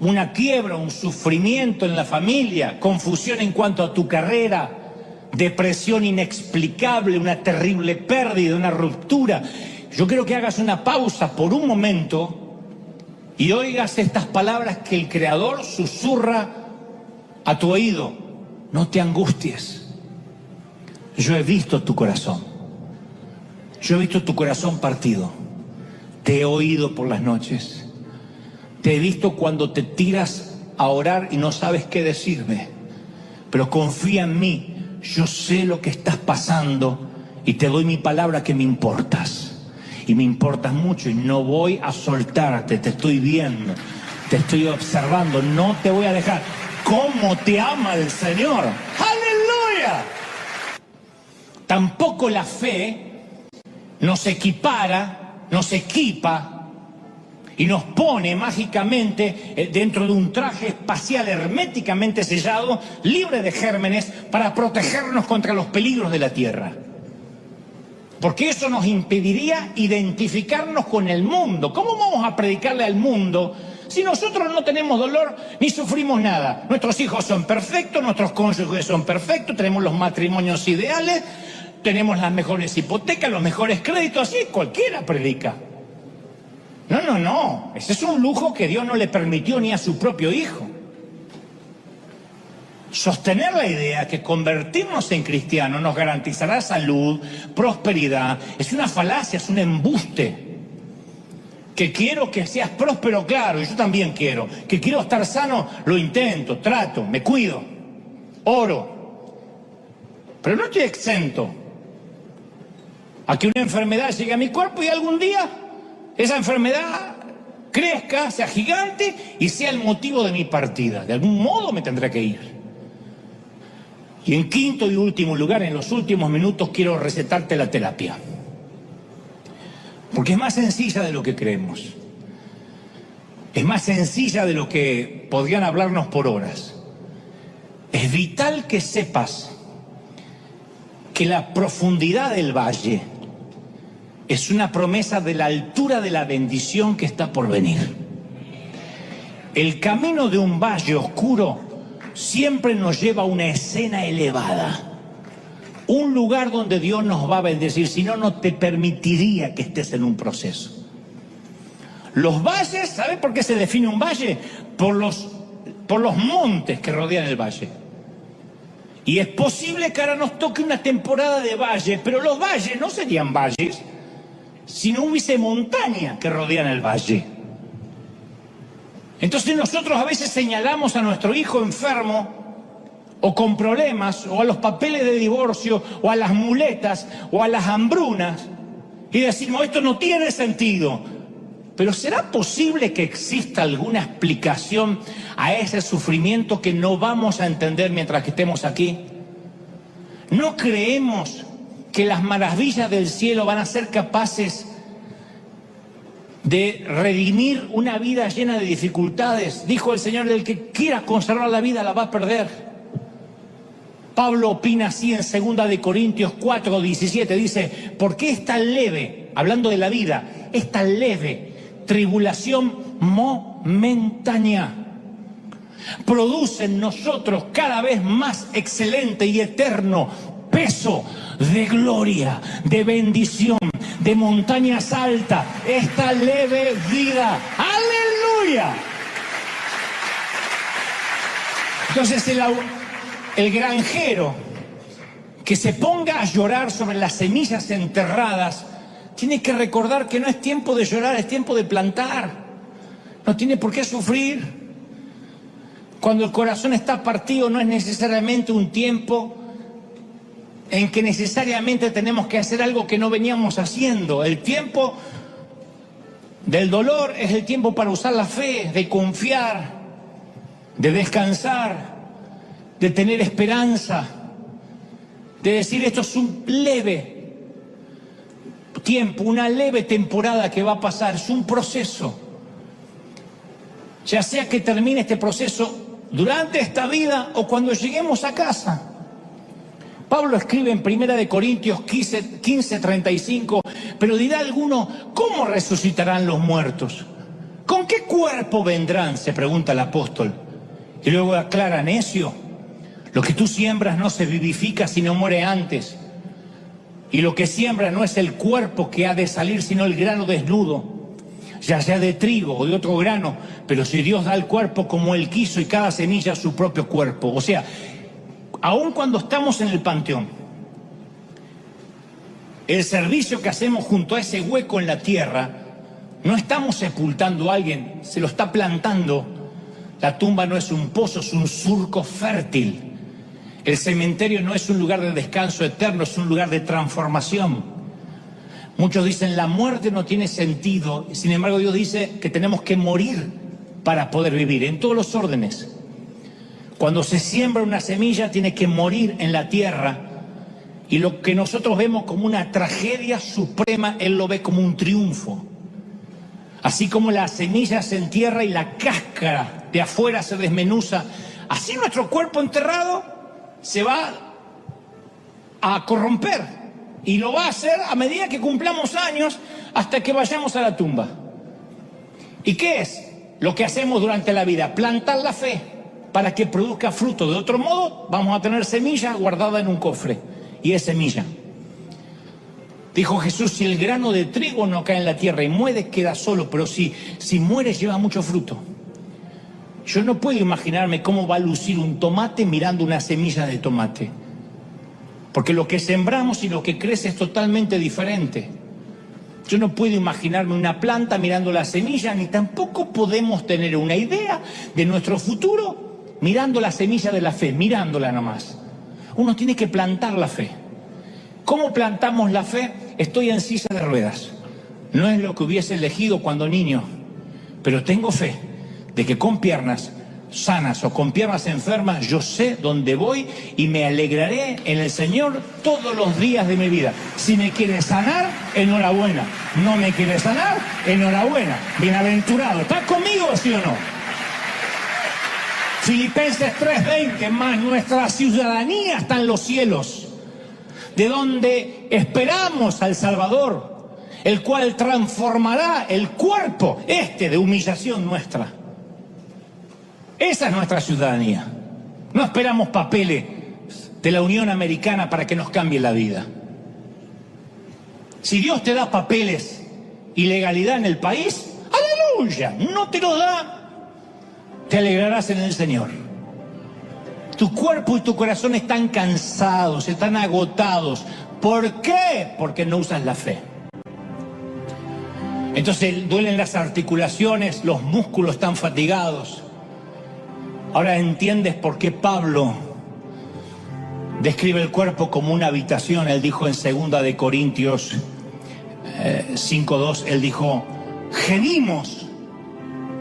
una quiebra, un sufrimiento en la familia, confusión en cuanto a tu carrera, depresión inexplicable, una terrible pérdida, una ruptura. Yo quiero que hagas una pausa por un momento y oigas estas palabras que el Creador susurra a tu oído. No te angusties. Yo he visto tu corazón. Yo he visto tu corazón partido. Te he oído por las noches. Te he visto cuando te tiras a orar y no sabes qué decirme. Pero confía en mí. Yo sé lo que estás pasando y te doy mi palabra que me importas. Y me importas mucho y no voy a soltarte. Te estoy viendo, te estoy observando. No te voy a dejar. ¿Cómo te ama el Señor? ¡Aleluya! Tampoco la fe nos equipara, nos equipa y nos pone mágicamente dentro de un traje espacial herméticamente sellado, libre de gérmenes, para protegernos contra los peligros de la tierra. Porque eso nos impediría identificarnos con el mundo. ¿Cómo vamos a predicarle al mundo si nosotros no tenemos dolor ni sufrimos nada? Nuestros hijos son perfectos, nuestros cónyuges son perfectos, tenemos los matrimonios ideales, tenemos las mejores hipotecas, los mejores créditos, así cualquiera predica. No. Ese es un lujo que Dios no le permitió ni a su propio hijo. Sostener la idea que convertirnos en cristianos nos garantizará salud, prosperidad, es una falacia, es un embuste. Que quiero que seas próspero, claro, y yo también quiero. Que quiero estar sano, lo intento, trato, me cuido, oro. Pero no estoy exento a que una enfermedad llegue a mi cuerpo y algún día esa enfermedad crezca, sea gigante y sea el motivo de mi partida. De algún modo me tendré que ir. Y en quinto y último lugar, en los últimos minutos, quiero recetarte la terapia. Porque es más sencilla de lo que creemos. Es más sencilla de lo que podrían hablarnos por horas. Es vital que sepas que la profundidad del valle es una promesa de la altura de la bendición que está por venir. El camino de un valle oscuro siempre nos lleva a una escena elevada. Un lugar donde Dios nos va a bendecir, si no, no te permitiría que estés en un proceso. Los valles, ¿sabes por qué se define un valle? Por los montes que rodean el valle. Y es posible que ahora nos toque una temporada de valle, pero los valles no serían valles si no hubiese montaña que rodean el valle. Entonces nosotros a veces señalamos a nuestro hijo enfermo o con problemas, o a los papeles de divorcio, o a las muletas, o a las hambrunas, y decimos, esto no tiene sentido. Pero ¿será posible que exista alguna explicación a ese sufrimiento que no vamos a entender mientras que estemos aquí? ¿No creemos que las maravillas del cielo van a ser capaces de redimir una vida llena de dificultades? Dijo el Señor, el que quiera conservar la vida la va a perder. Pablo opina así en 2 Corintios 4:17, dice, ¿por qué es tan leve, hablando de la vida, es tan leve, tribulación momentánea produce en nosotros cada vez más excelente y eterno peso de gloria, de bendición, de montañas altas, esta leve vida. ¡Aleluya! Entonces el granjero que se ponga a llorar sobre las semillas enterradas tiene que recordar que no es tiempo de llorar, es tiempo de plantar. No tiene por qué sufrir. Cuando el corazón está partido no es necesariamente un tiempo en que necesariamente tenemos que hacer algo que no veníamos haciendo. El tiempo del dolor es el tiempo para usar la fe, de confiar, de descansar, de tener esperanza, de decir esto es un leve tiempo, una leve temporada que va a pasar, es un proceso. Ya sea que termine este proceso durante esta vida o cuando lleguemos a casa. Pablo escribe en 1 Corintios 15:35, pero dirá alguno, ¿cómo resucitarán los muertos? ¿Con qué cuerpo vendrán?, se pregunta el apóstol. Y luego aclara, necio, lo que tú siembras no se vivifica sino muere antes. Y lo que siembra no es el cuerpo que ha de salir, sino el grano desnudo, ya sea de trigo o de otro grano, pero si Dios da el cuerpo como Él quiso y cada semilla su propio cuerpo. O sea, aun cuando estamos en el panteón, el servicio que hacemos junto a ese hueco en la tierra, no estamos sepultando a alguien, se lo está plantando. La tumba no es un pozo, es un surco fértil. El cementerio no es un lugar de descanso eterno, es un lugar de transformación. Muchos dicen la muerte no tiene sentido, sin embargo Dios dice que tenemos que morir para poder vivir, en todos los órdenes. Cuando se siembra una semilla tiene que morir en la tierra, y lo que nosotros vemos como una tragedia suprema, Él lo ve como un triunfo. Así como la semilla se entierra y la cáscara de afuera se desmenuza, así nuestro cuerpo enterrado se va a corromper. Y lo va a hacer a medida que cumplamos años hasta que vayamos a la tumba. ¿Y qué es lo que hacemos durante la vida? Plantar la fe para que produzca fruto. De otro modo, vamos a tener semilla guardada en un cofre. Y es semilla. Dijo Jesús, si el grano de trigo no cae en la tierra y muere, queda solo. Pero si muere, lleva mucho fruto. Yo no puedo imaginarme cómo va a lucir un tomate mirando una semilla de tomate. Porque lo que sembramos y lo que crece es totalmente diferente. Yo no puedo imaginarme una planta mirando la semilla, ni tampoco podemos tener una idea de nuestro futuro mirando la semilla de la fe, mirándola nomás. Uno tiene que plantar la fe. ¿Cómo plantamos la fe? Estoy en silla de ruedas. No es lo que hubiese elegido cuando niño, pero tengo fe de que con piernas sanas o con piernas enfermas, yo sé dónde voy y me alegraré en el Señor todos los días de mi vida. Si me quiere sanar, enhorabuena. No me quiere sanar, enhorabuena. Bienaventurado. ¿Estás conmigo, sí o no? Filipenses 3:20, más nuestra ciudadanía está en los cielos, de donde esperamos al Salvador, el cual transformará el cuerpo de humillación nuestra. Esa es nuestra ciudadanía. No esperamos papeles de la Unión Americana para que nos cambie la vida. Si Dios te da papeles y legalidad en el país, ¡aleluya! No te lo da, te alegrarás en el Señor. Tu cuerpo y tu corazón están cansados, están agotados. ¿Por qué? Porque no usas la fe. Entonces duelen las articulaciones, los músculos están fatigados. Ahora entiendes por qué Pablo describe el cuerpo como una habitación. Él dijo en 2 Corintios 5:2, él dijo, gemimos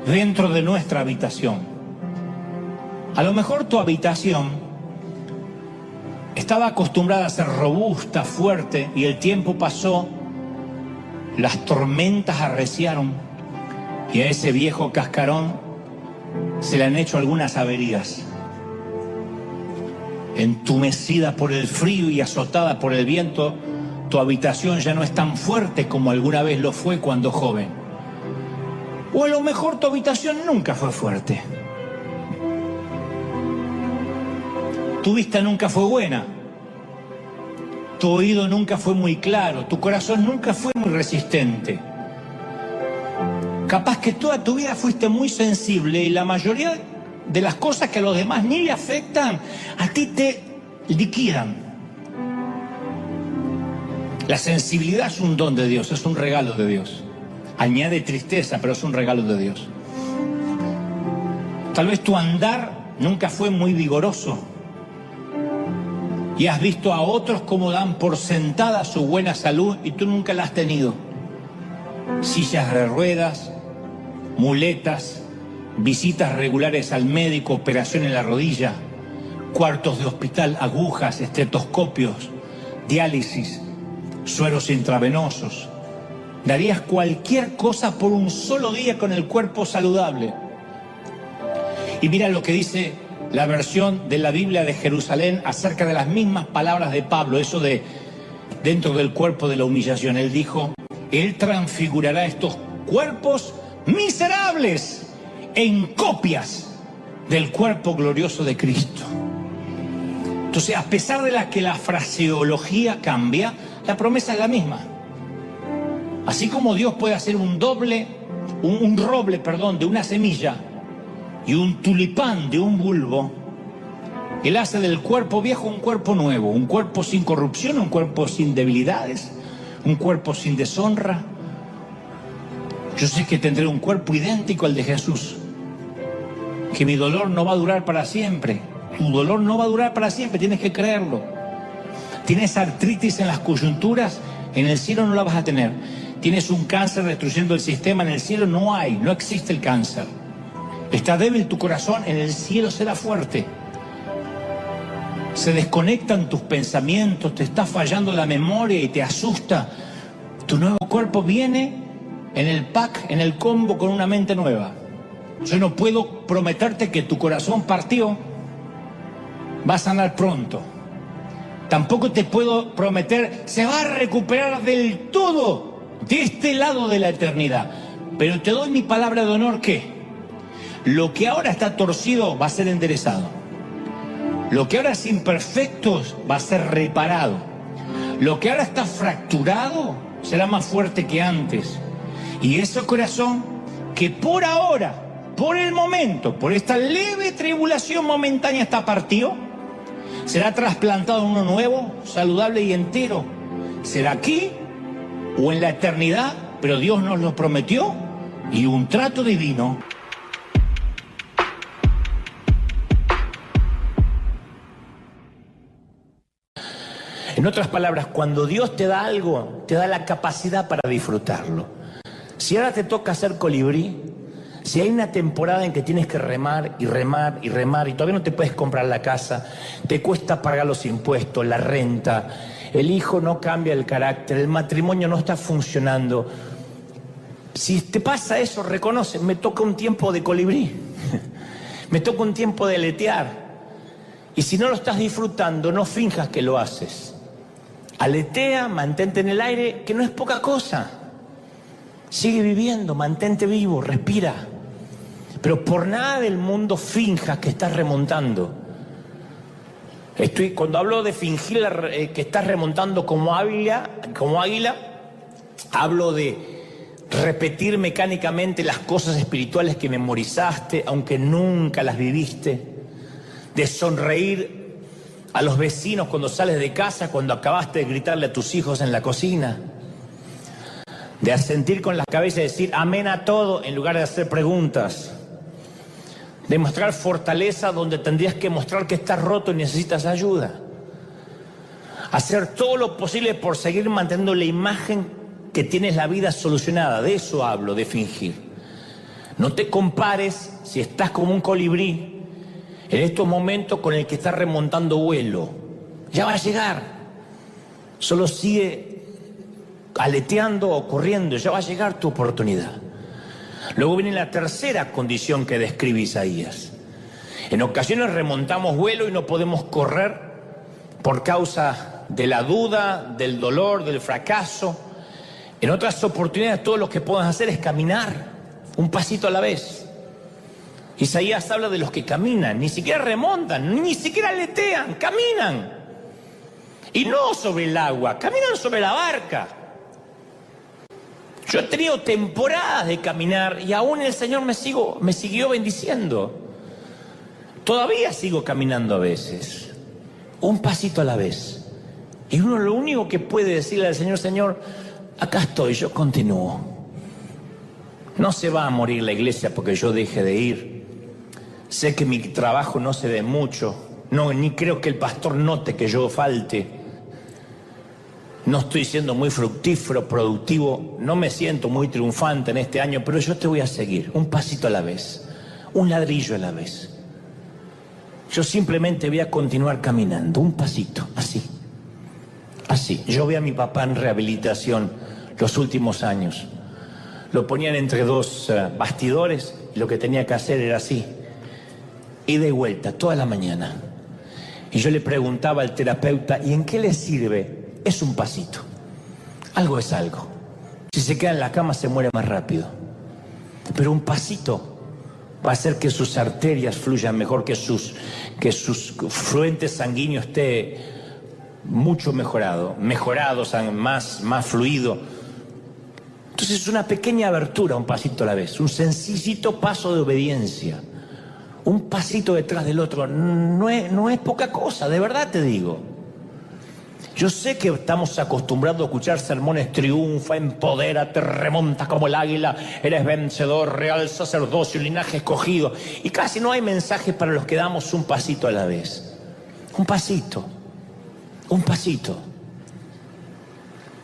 dentro de nuestra habitación. A lo mejor tu habitación estaba acostumbrada a ser robusta, fuerte, y el tiempo pasó, las tormentas arreciaron, y a ese viejo cascarón se le han hecho algunas averías. Entumecida por el frío y azotada por el viento, tu habitación ya no es tan fuerte como alguna vez lo fue cuando joven. O a lo mejor tu habitación nunca fue fuerte. Tu vista nunca fue buena. Tu oído nunca fue muy claro. Tu corazón nunca fue muy resistente. Capaz que toda tu vida fuiste muy sensible y la mayoría de las cosas que a los demás ni le afectan, a ti te liquidan. La sensibilidad es un don de Dios, es un regalo de Dios. Añade tristeza, pero es un regalo de Dios. Tal vez tu andar nunca fue muy vigoroso y has visto a otros como dan por sentada su buena salud y tú nunca la has tenido. Sillas de ruedas, muletas, visitas regulares al médico, operación en la rodilla, cuartos de hospital, agujas, estetoscopios, diálisis, sueros intravenosos. Darías cualquier cosa por un solo día con el cuerpo saludable. Y mira lo que dice la versión de la Biblia de Jerusalén acerca de las mismas palabras de Pablo, eso de dentro del cuerpo de la humillación. Él dijo, Él transfigurará estos cuerpos miserables en copias del cuerpo glorioso de Cristo. Entonces, a pesar de que la fraseología cambia, la promesa es la misma. Así como Dios puede hacer un roble, de una semilla y un tulipán de un bulbo, Él hace del cuerpo viejo un cuerpo nuevo, un cuerpo sin corrupción, un cuerpo sin debilidades, un cuerpo sin deshonra. Yo sé que tendré un cuerpo idéntico al de Jesús, que mi dolor no va a durar para siempre. Tu dolor no va a durar para siempre, tienes que creerlo. Tienes artritis en las coyunturas, en el cielo no la vas a tener. Tienes un cáncer destruyendo el sistema, en el cielo no existe el cáncer. Está débil tu corazón, en el cielo será fuerte. Se desconectan tus pensamientos, te está fallando la memoria y te asusta. Tu nuevo cuerpo viene en el pack, en el combo, con una mente nueva. Yo no puedo prometerte que tu corazón partió va a sanar pronto. Tampoco te puedo prometer se va a recuperar del todo de este lado de la eternidad. Pero te doy mi palabra de honor que lo que ahora está torcido va a ser enderezado. Lo que ahora es imperfecto va a ser reparado. Lo que ahora está fracturado será más fuerte que antes. Y ese corazón que por ahora, por el momento, por esta leve tribulación momentánea está partido, será trasplantado en uno nuevo, saludable y entero. Será aquí o en la eternidad, pero Dios nos lo prometió y un trato divino. En otras palabras, cuando Dios te da algo, te da la capacidad para disfrutarlo. Si ahora te toca hacer colibrí, si hay una temporada en que tienes que remar y remar y remar y todavía no te puedes comprar la casa, te cuesta pagar los impuestos, la renta, el hijo no cambia el carácter, el matrimonio no está funcionando. Si te pasa eso, reconoce, me toca un tiempo de colibrí, me toca un tiempo de aletear. Y si no lo estás disfrutando, no finjas que lo haces. Aletea, mantente en el aire, que no es poca cosa. Sigue viviendo, mantente vivo, respira. Pero por nada del mundo finjas que estás remontando. Cuando hablo de fingir que estás remontando como águila, hablo de repetir mecánicamente las cosas espirituales que memorizaste, aunque nunca las viviste. De sonreír a los vecinos cuando sales de casa, cuando acabaste de gritarle a tus hijos en la cocina. De asentir con la cabeza y decir amén a todo en lugar de hacer preguntas. De mostrar fortaleza donde tendrías que mostrar que estás roto y necesitas ayuda. Hacer todo lo posible por seguir manteniendo la imagen que tienes la vida solucionada. De eso hablo, de fingir. No te compares si estás como un colibrí en estos momentos con el que estás remontando vuelo. Ya va a llegar. Solo sigue aleteando o corriendo, ya va a llegar tu oportunidad. Luego viene la tercera condición que describe Isaías. En ocasiones remontamos vuelo y no podemos correr por causa de la duda, del dolor, del fracaso. En otras oportunidades todo lo que podemos hacer es caminar. un pasito a la vez. Isaías habla de los que caminan, ni siquiera remontan, ni siquiera aletean, caminan. Y no sobre el agua, caminan sobre la barca. Yo he tenido temporadas de caminar y aún el Señor me siguió bendiciendo. Todavía sigo caminando a veces, un pasito a la vez. Y uno lo único que puede decirle al Señor: Señor, acá estoy, yo continúo. No se va a morir la iglesia porque yo deje de ir. Sé que mi trabajo no se ve mucho, ni creo que el pastor note que yo falte. No estoy siendo muy fructífero, productivo, no me siento muy triunfante en este año, pero yo te voy a seguir, un pasito a la vez, un ladrillo a la vez. Yo simplemente voy a continuar caminando, un pasito, así. Así. Yo vi a mi papá en rehabilitación los últimos años. Lo ponían entre dos bastidores y lo que tenía que hacer era así, ida y vuelta, toda la mañana. Y yo le preguntaba al terapeuta: ¿y en qué le sirve? Es un pasito. Algo es algo. Si se queda en la cama se muere más rápido. Pero un pasito va a hacer que sus arterias fluyan mejor, que sus fluentes sanguíneos esté mucho mejorado, más fluido. Entonces es una pequeña abertura, un pasito a la vez, un sencillito paso de obediencia, un pasito detrás del otro. No es poca cosa, de verdad te digo. Yo sé que estamos acostumbrados a escuchar sermones: triunfa, empodérate, remonta como el águila, eres vencedor, real sacerdocio, linaje escogido. Y casi no hay mensajes para los que damos un pasito a la vez. Un pasito, un pasito.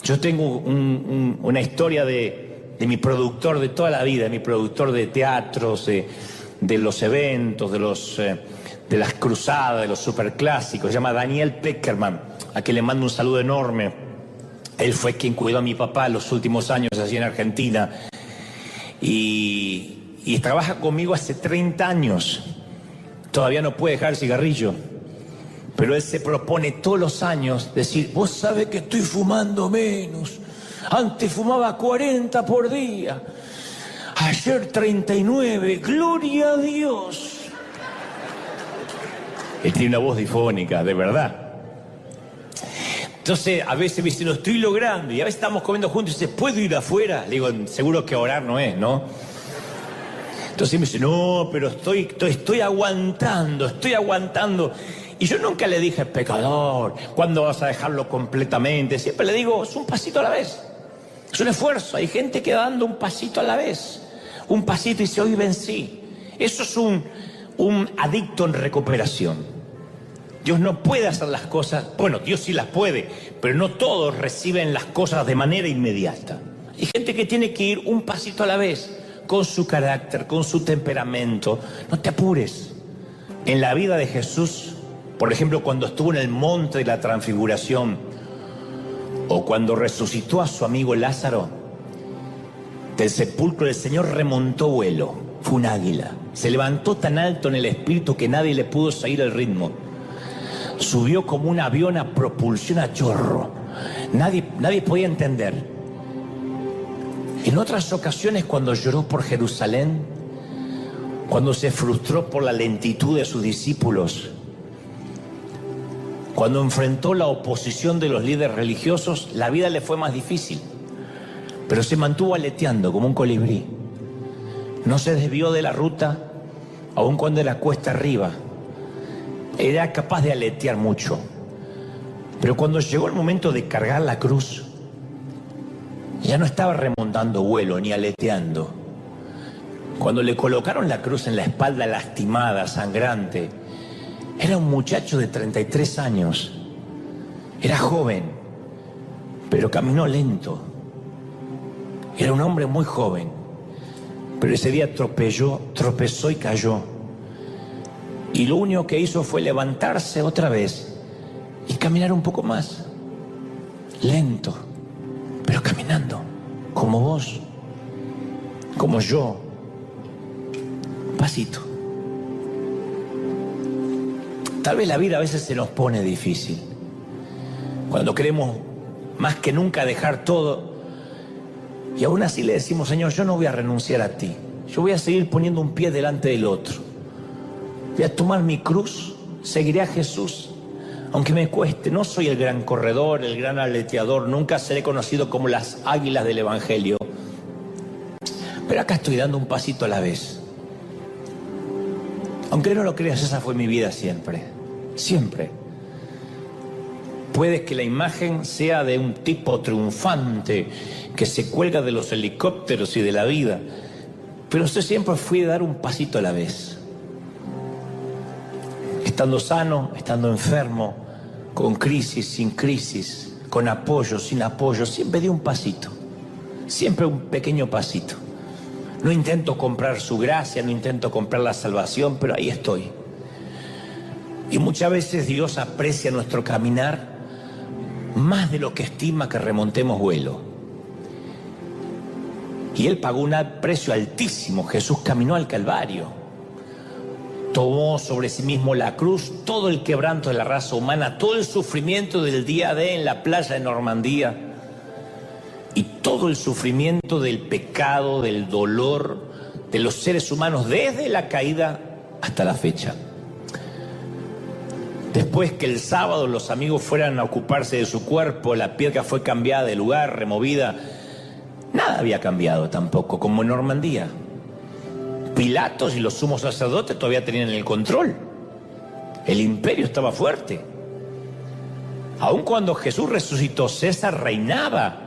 Yo tengo una historia de mi productor de toda la vida, mi productor de teatros, de los eventos, de las cruzadas, de los superclásicos. Se llama Daniel Peckerman, a quien le mando un saludo enorme. Él fue quien cuidó a mi papá los últimos años allí en Argentina. Y trabaja conmigo hace 30 años. Todavía no puede dejar el cigarrillo. Pero él se propone todos los años decir: vos sabés que estoy fumando menos. Antes fumaba 40 por día. Ayer 39. ¡Gloria a Dios! Él tiene una voz difónica, de verdad. Entonces, a veces me dice: lo estoy logrando. Y a veces estamos comiendo juntos y dice: ¿puedo ir afuera? Le digo: seguro que orar no es, ¿no? Entonces me dice: no, pero estoy aguantando. Y yo nunca le dije: pecador, ¿cuándo vas a dejarlo completamente? Siempre le digo: es un pasito a la vez. Es un esfuerzo. Hay gente que va dando un pasito a la vez. Un pasito y dice: hoy vencí. Eso es un adicto en recuperación. Dios no puede hacer las cosas, bueno, Dios sí las puede, pero no todos reciben las cosas de manera inmediata. Hay gente que tiene que ir un pasito a la vez, con su carácter, con su temperamento. No te apures. En la vida de Jesús, por ejemplo, cuando estuvo en el monte de la transfiguración, o cuando resucitó a su amigo Lázaro, del sepulcro del Señor remontó vuelo, fue un águila. Se levantó tan alto en el espíritu que nadie le pudo seguir el ritmo. Subió como un avión a propulsión a chorro. Nadie podía entender. En otras ocasiones, cuando lloró por Jerusalén, cuando se frustró por la lentitud de sus discípulos, cuando enfrentó la oposición de los líderes religiosos, la vida le fue más difícil. Pero se mantuvo aleteando como un colibrí. No se desvió de la ruta, aun cuando era cuesta arriba. Era capaz de aletear mucho. Pero cuando llegó el momento de cargar la cruz, ya no estaba remontando vuelo ni aleteando. Cuando le colocaron la cruz en la espalda lastimada, sangrante, era un muchacho de 33 años. Era joven, pero caminó lento. Era un hombre muy joven, pero ese día tropezó y cayó. Y lo único que hizo fue levantarse otra vez y caminar un poco más. Lento, pero caminando. Como vos, como yo. Pasito. Tal vez la vida a veces se nos pone difícil. Cuando queremos más que nunca dejar todo. Y aún así le decimos: Señor, yo no voy a renunciar a ti. Yo voy a seguir poniendo un pie delante del otro. Voy a tomar mi cruz, seguiré a Jesús, aunque me cueste. No soy el gran corredor, el gran aleteador, nunca seré conocido como las águilas del Evangelio. Pero acá estoy dando un pasito a la vez. Aunque no lo creas, esa fue mi vida siempre. Siempre. Puede que la imagen sea de un tipo triunfante que se cuelga de los helicópteros y de la vida, pero yo siempre fui a dar un pasito a la vez. Estando sano, estando enfermo, con crisis, sin crisis, con apoyo, sin apoyo, siempre di un pasito. Siempre un pequeño pasito. No intento comprar su gracia, no intento comprar la salvación, pero ahí estoy. Y muchas veces Dios aprecia nuestro caminar más de lo que estima que remontemos vuelo. Y Él pagó un precio altísimo. Jesús caminó al Calvario. Tomó sobre sí mismo la cruz, todo el quebranto de la raza humana, todo el sufrimiento del día D en la playa de Normandía y todo el sufrimiento del pecado, del dolor de los seres humanos desde la caída hasta la fecha. Después que el sábado los amigos fueran a ocuparse de su cuerpo, la piedra fue cambiada de lugar, removida. Nada había cambiado tampoco, como en Normandía. Pilatos y los sumos sacerdotes todavía tenían el control. El imperio estaba fuerte. Aun cuando Jesús resucitó, César reinaba.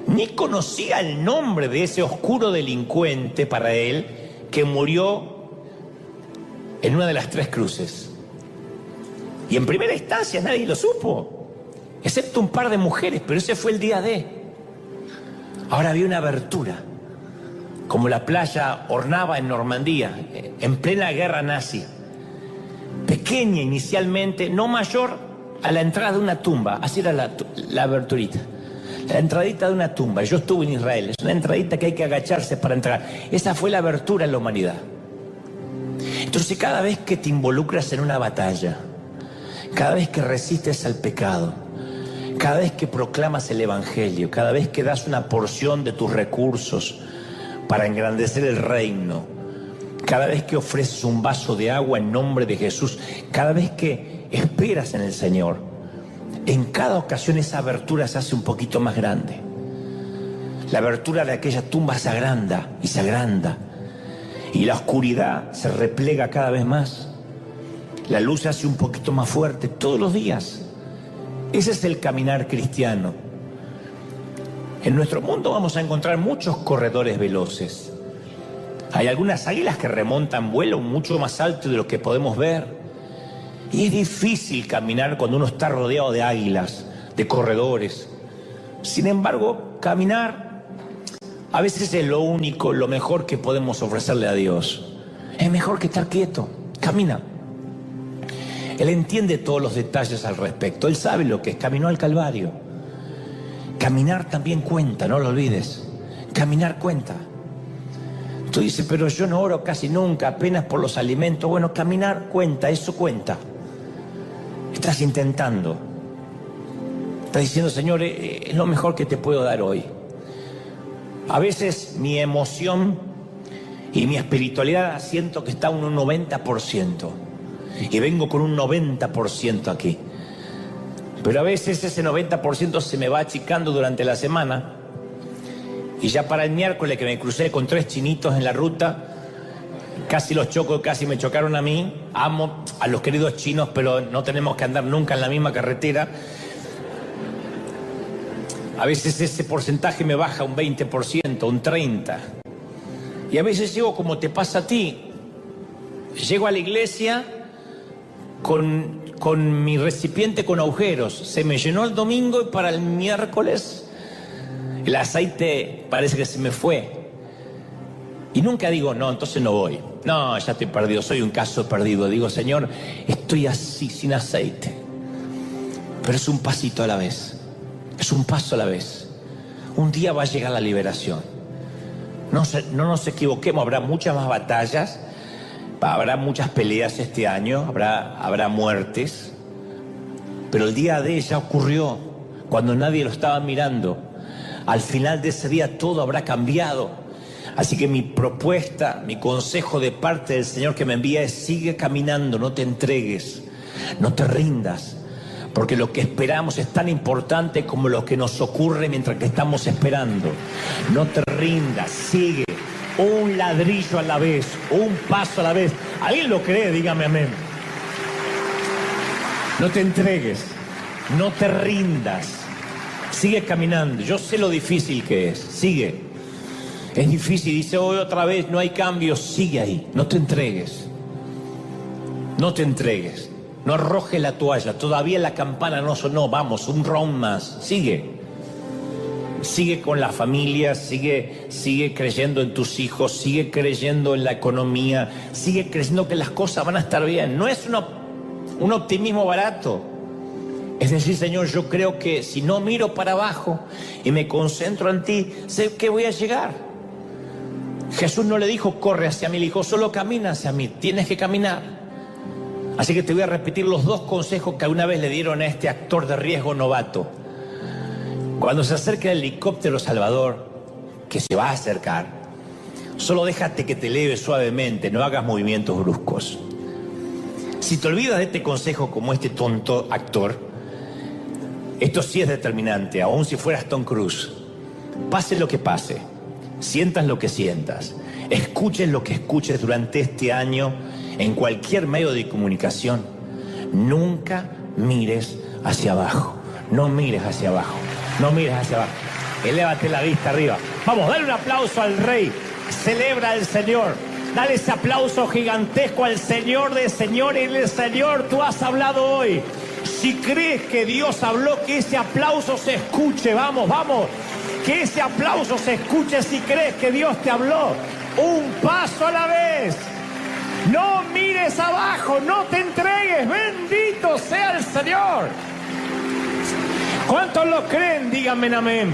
Ni conocía el nombre de ese oscuro delincuente para él que murió en una de las 3 cruces. Y en primera instancia nadie lo supo, excepto un par de mujeres, pero ese fue el día D. Ahora había una abertura, como la playa Ornava en Normandía, en plena guerra nazi. Pequeña inicialmente, no mayor a la entrada de una tumba, así era la aberturita. La entradita de una tumba. Yo estuve en Israel, es una entradita que hay que agacharse para entrar. Esa fue la abertura en la humanidad. Entonces cada vez que te involucras en una batalla, cada vez que resistes al pecado, cada vez que proclamas el Evangelio, cada vez que das una porción de tus recursos para engrandecer el reino, cada vez que ofreces un vaso de agua en nombre de Jesús, cada vez que esperas en el Señor, en cada ocasión esa abertura se hace un poquito más grande. La abertura de aquella tumba se agranda y se agranda. Y la oscuridad se replega cada vez más. La luz se hace un poquito más fuerte todos los días. Ese es el caminar cristiano. En nuestro mundo vamos a encontrar muchos corredores veloces. Hay algunas águilas que remontan vuelo mucho más alto de lo que podemos ver. Y es difícil caminar cuando uno está rodeado de águilas, de corredores. Sin embargo, caminar a veces es lo único, lo mejor que podemos ofrecerle a Dios. Es mejor que estar quieto. Camina. Él entiende todos los detalles al respecto. Él sabe lo que es. Caminó al Calvario. Caminar también cuenta, no lo olvides. Caminar cuenta. Tú dices, pero yo no oro casi nunca, apenas por los alimentos. Bueno, caminar cuenta, eso cuenta. Estás intentando. Estás diciendo, Señor, es lo mejor que te puedo dar hoy. A veces mi emoción y mi espiritualidad siento que está un 90%. Y vengo con un 90% aquí. Pero a veces ese 90% se me va achicando durante la semana. Y ya para el miércoles que me crucé con 3 chinitos en la ruta, casi los choco, casi me chocaron a mí. Amo a los queridos chinos, pero no tenemos que andar nunca en la misma carretera. A veces ese porcentaje me baja un 20%, un 30%. Y a veces llego como te pasa a ti. Llego a la iglesia con mi recipiente con agujeros. Se me llenó el domingo y para el miércoles el aceite parece que se me fue. Y nunca digo, no, entonces no voy. No, ya estoy perdido, soy un caso perdido. Digo, Señor, estoy así, sin aceite. Pero es un pasito a la vez. Es un paso a la vez. Un día va a llegar la liberación. No nos equivoquemos, habrá muchas más batallas, habrá muchas peleas este año, habrá muertes. Pero el día de ella ocurrió cuando nadie lo estaba mirando. Al final de ese día todo habrá cambiado. Así que mi propuesta, mi consejo de parte del Señor que me envía es: sigue caminando, no te entregues, no te rindas, porque lo que esperamos es tan importante como lo que nos ocurre mientras que estamos esperando. No te rindas, sigue, un ladrillo a la vez, un paso a la vez. ¿Alguien lo cree? Dígame amén. No te entregues, no te rindas, sigue caminando. Yo sé lo difícil que es, sigue. Es difícil, dice hoy otra vez, no hay cambios, sigue ahí, no te entregues. No te entregues, no arrojes la toalla, todavía la campana no sonó, vamos, un round más, sigue. Sigue con la familia, sigue creyendo en tus hijos, sigue creyendo en la economía, sigue creyendo que las cosas van a estar bien. No es un optimismo barato. Es decir, Señor, yo creo que si no miro para abajo y me concentro en ti, sé que voy a llegar. Jesús no le dijo, corre hacia mí, le dijo, solo camina hacia mí, tienes que caminar. Así que te voy a repetir los dos consejos que alguna vez le dieron a este actor de riesgo novato. Cuando se acerque el helicóptero Salvador, que se va a acercar, solo déjate que te eleve suavemente, no hagas movimientos bruscos. Si te olvidas de este consejo como este tonto actor, esto sí es determinante, aun si fueras Tom Cruise. Pase lo que pase, sientas lo que sientas, escuches lo que escuches durante este año, en cualquier medio de comunicación, nunca mires hacia abajo, no mires hacia abajo. No mires hacia abajo, elévate la vista arriba. Vamos, dale un aplauso al Rey, celebra al Señor, dale ese aplauso gigantesco al Señor de señores y del Señor. Tú has hablado hoy. Si crees que Dios habló, que ese aplauso se escuche. Vamos, vamos, que ese aplauso se escuche si crees que Dios te habló. Un paso a la vez. No mires abajo, no te entregues. Bendito sea el Señor. ¿Cuántos lo creen? Díganme amén.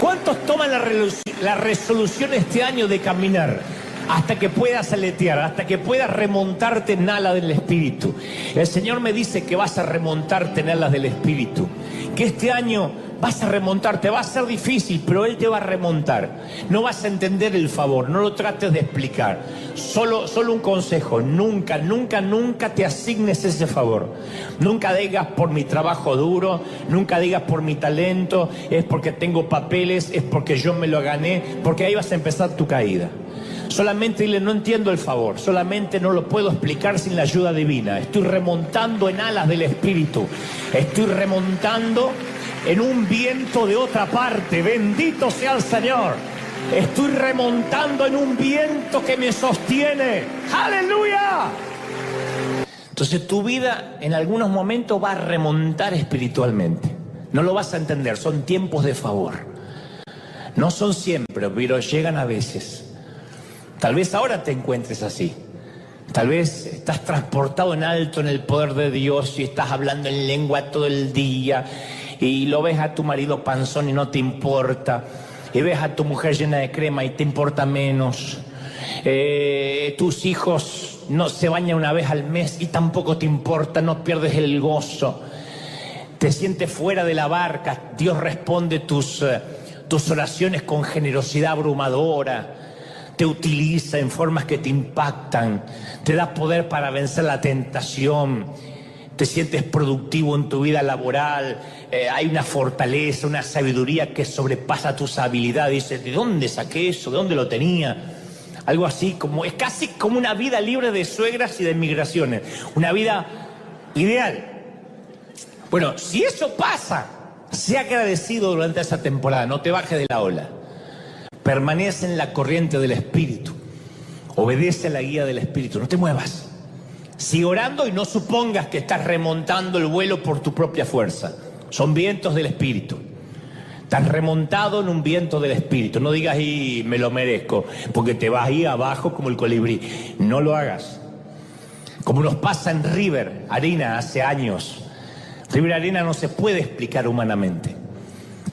¿Cuántos toman la resolución este año de caminar hasta que puedas aletear, hasta que puedas remontarte en alas del Espíritu? El Señor me dice que vas a remontarte en alas del Espíritu, que este año vas a remontarte, va a ser difícil, pero Él te va a remontar. No vas a entender el favor, no lo trates de explicar. Solo un consejo, nunca te asignes ese favor. Nunca digas por mi trabajo duro, nunca digas por mi talento, es porque tengo papeles, es porque yo me lo gané, porque ahí vas a empezar tu caída. Solamente dile, no entiendo el favor, solamente no lo puedo explicar sin la ayuda divina. Estoy remontando en alas del Espíritu, estoy remontando en un viento de otra parte. Bendito sea el Señor. Estoy remontando en un viento que me sostiene. ¡Aleluya! Entonces tu vida en algunos momentos va a remontar espiritualmente. No lo vas a entender, son tiempos de favor. No son siempre, pero llegan a veces. Tal vez ahora te encuentres así. Tal vez estás transportado en alto en el poder de Dios y estás hablando en lengua todo el día y lo ves a tu marido panzón y no te importa, y ves a tu mujer llena de crema y te importa menos, tus hijos no se bañan una vez al mes y tampoco te importa, no pierdes el gozo, te sientes fuera de la barca. Dios responde tus oraciones con generosidad abrumadora, te utiliza en formas que te impactan, te da poder para vencer la tentación, te sientes productivo en tu vida laboral, hay una fortaleza, una sabiduría que sobrepasa tus habilidades. Dices, ¿de dónde saqué eso? ¿De dónde lo tenía? Algo así, como es casi como una vida libre de suegras y de migraciones, una vida ideal. Bueno, si eso pasa, sé agradecido durante esa temporada, no te bajes de la ola. Permanece en la corriente del Espíritu, obedece a la guía del Espíritu, no te muevas. Sigue orando y no supongas que estás remontando el vuelo por tu propia fuerza. Son vientos del Espíritu. Estás remontado en un viento del Espíritu. No digas, y me lo merezco, porque te vas ahí abajo como el colibrí. No lo hagas. Como nos pasa en River Arena hace años. River Arena no se puede explicar humanamente.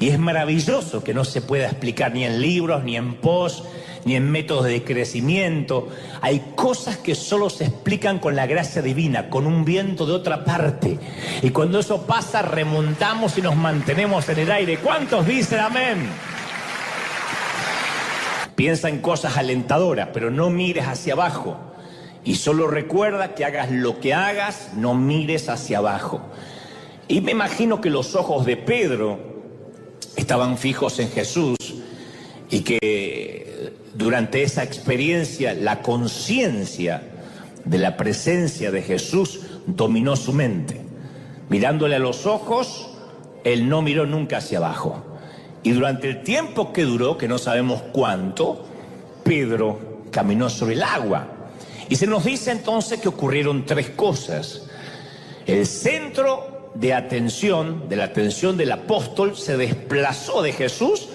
Y es maravilloso que no se pueda explicar ni en libros, ni en posts, ni en métodos de crecimiento. Hay cosas que solo se explican con la gracia divina, con un viento de otra parte. Y cuando eso pasa, remontamos y nos mantenemos en el aire. ¿Cuántos dicen amén? Piensa en cosas alentadoras, pero no mires hacia abajo. Y solo recuerda que hagas lo que hagas, no mires hacia abajo. Y me imagino que los ojos de Pedro estaban fijos en Jesús y que durante esa experiencia la conciencia de la presencia de Jesús dominó su mente. Mirándole a los ojos, él no miró nunca hacia abajo. Y durante el tiempo que duró, que no sabemos cuánto, Pedro caminó sobre el agua. Y se nos dice entonces que ocurrieron tres cosas. El centro de atención, de la atención del apóstol, se desplazó de Jesús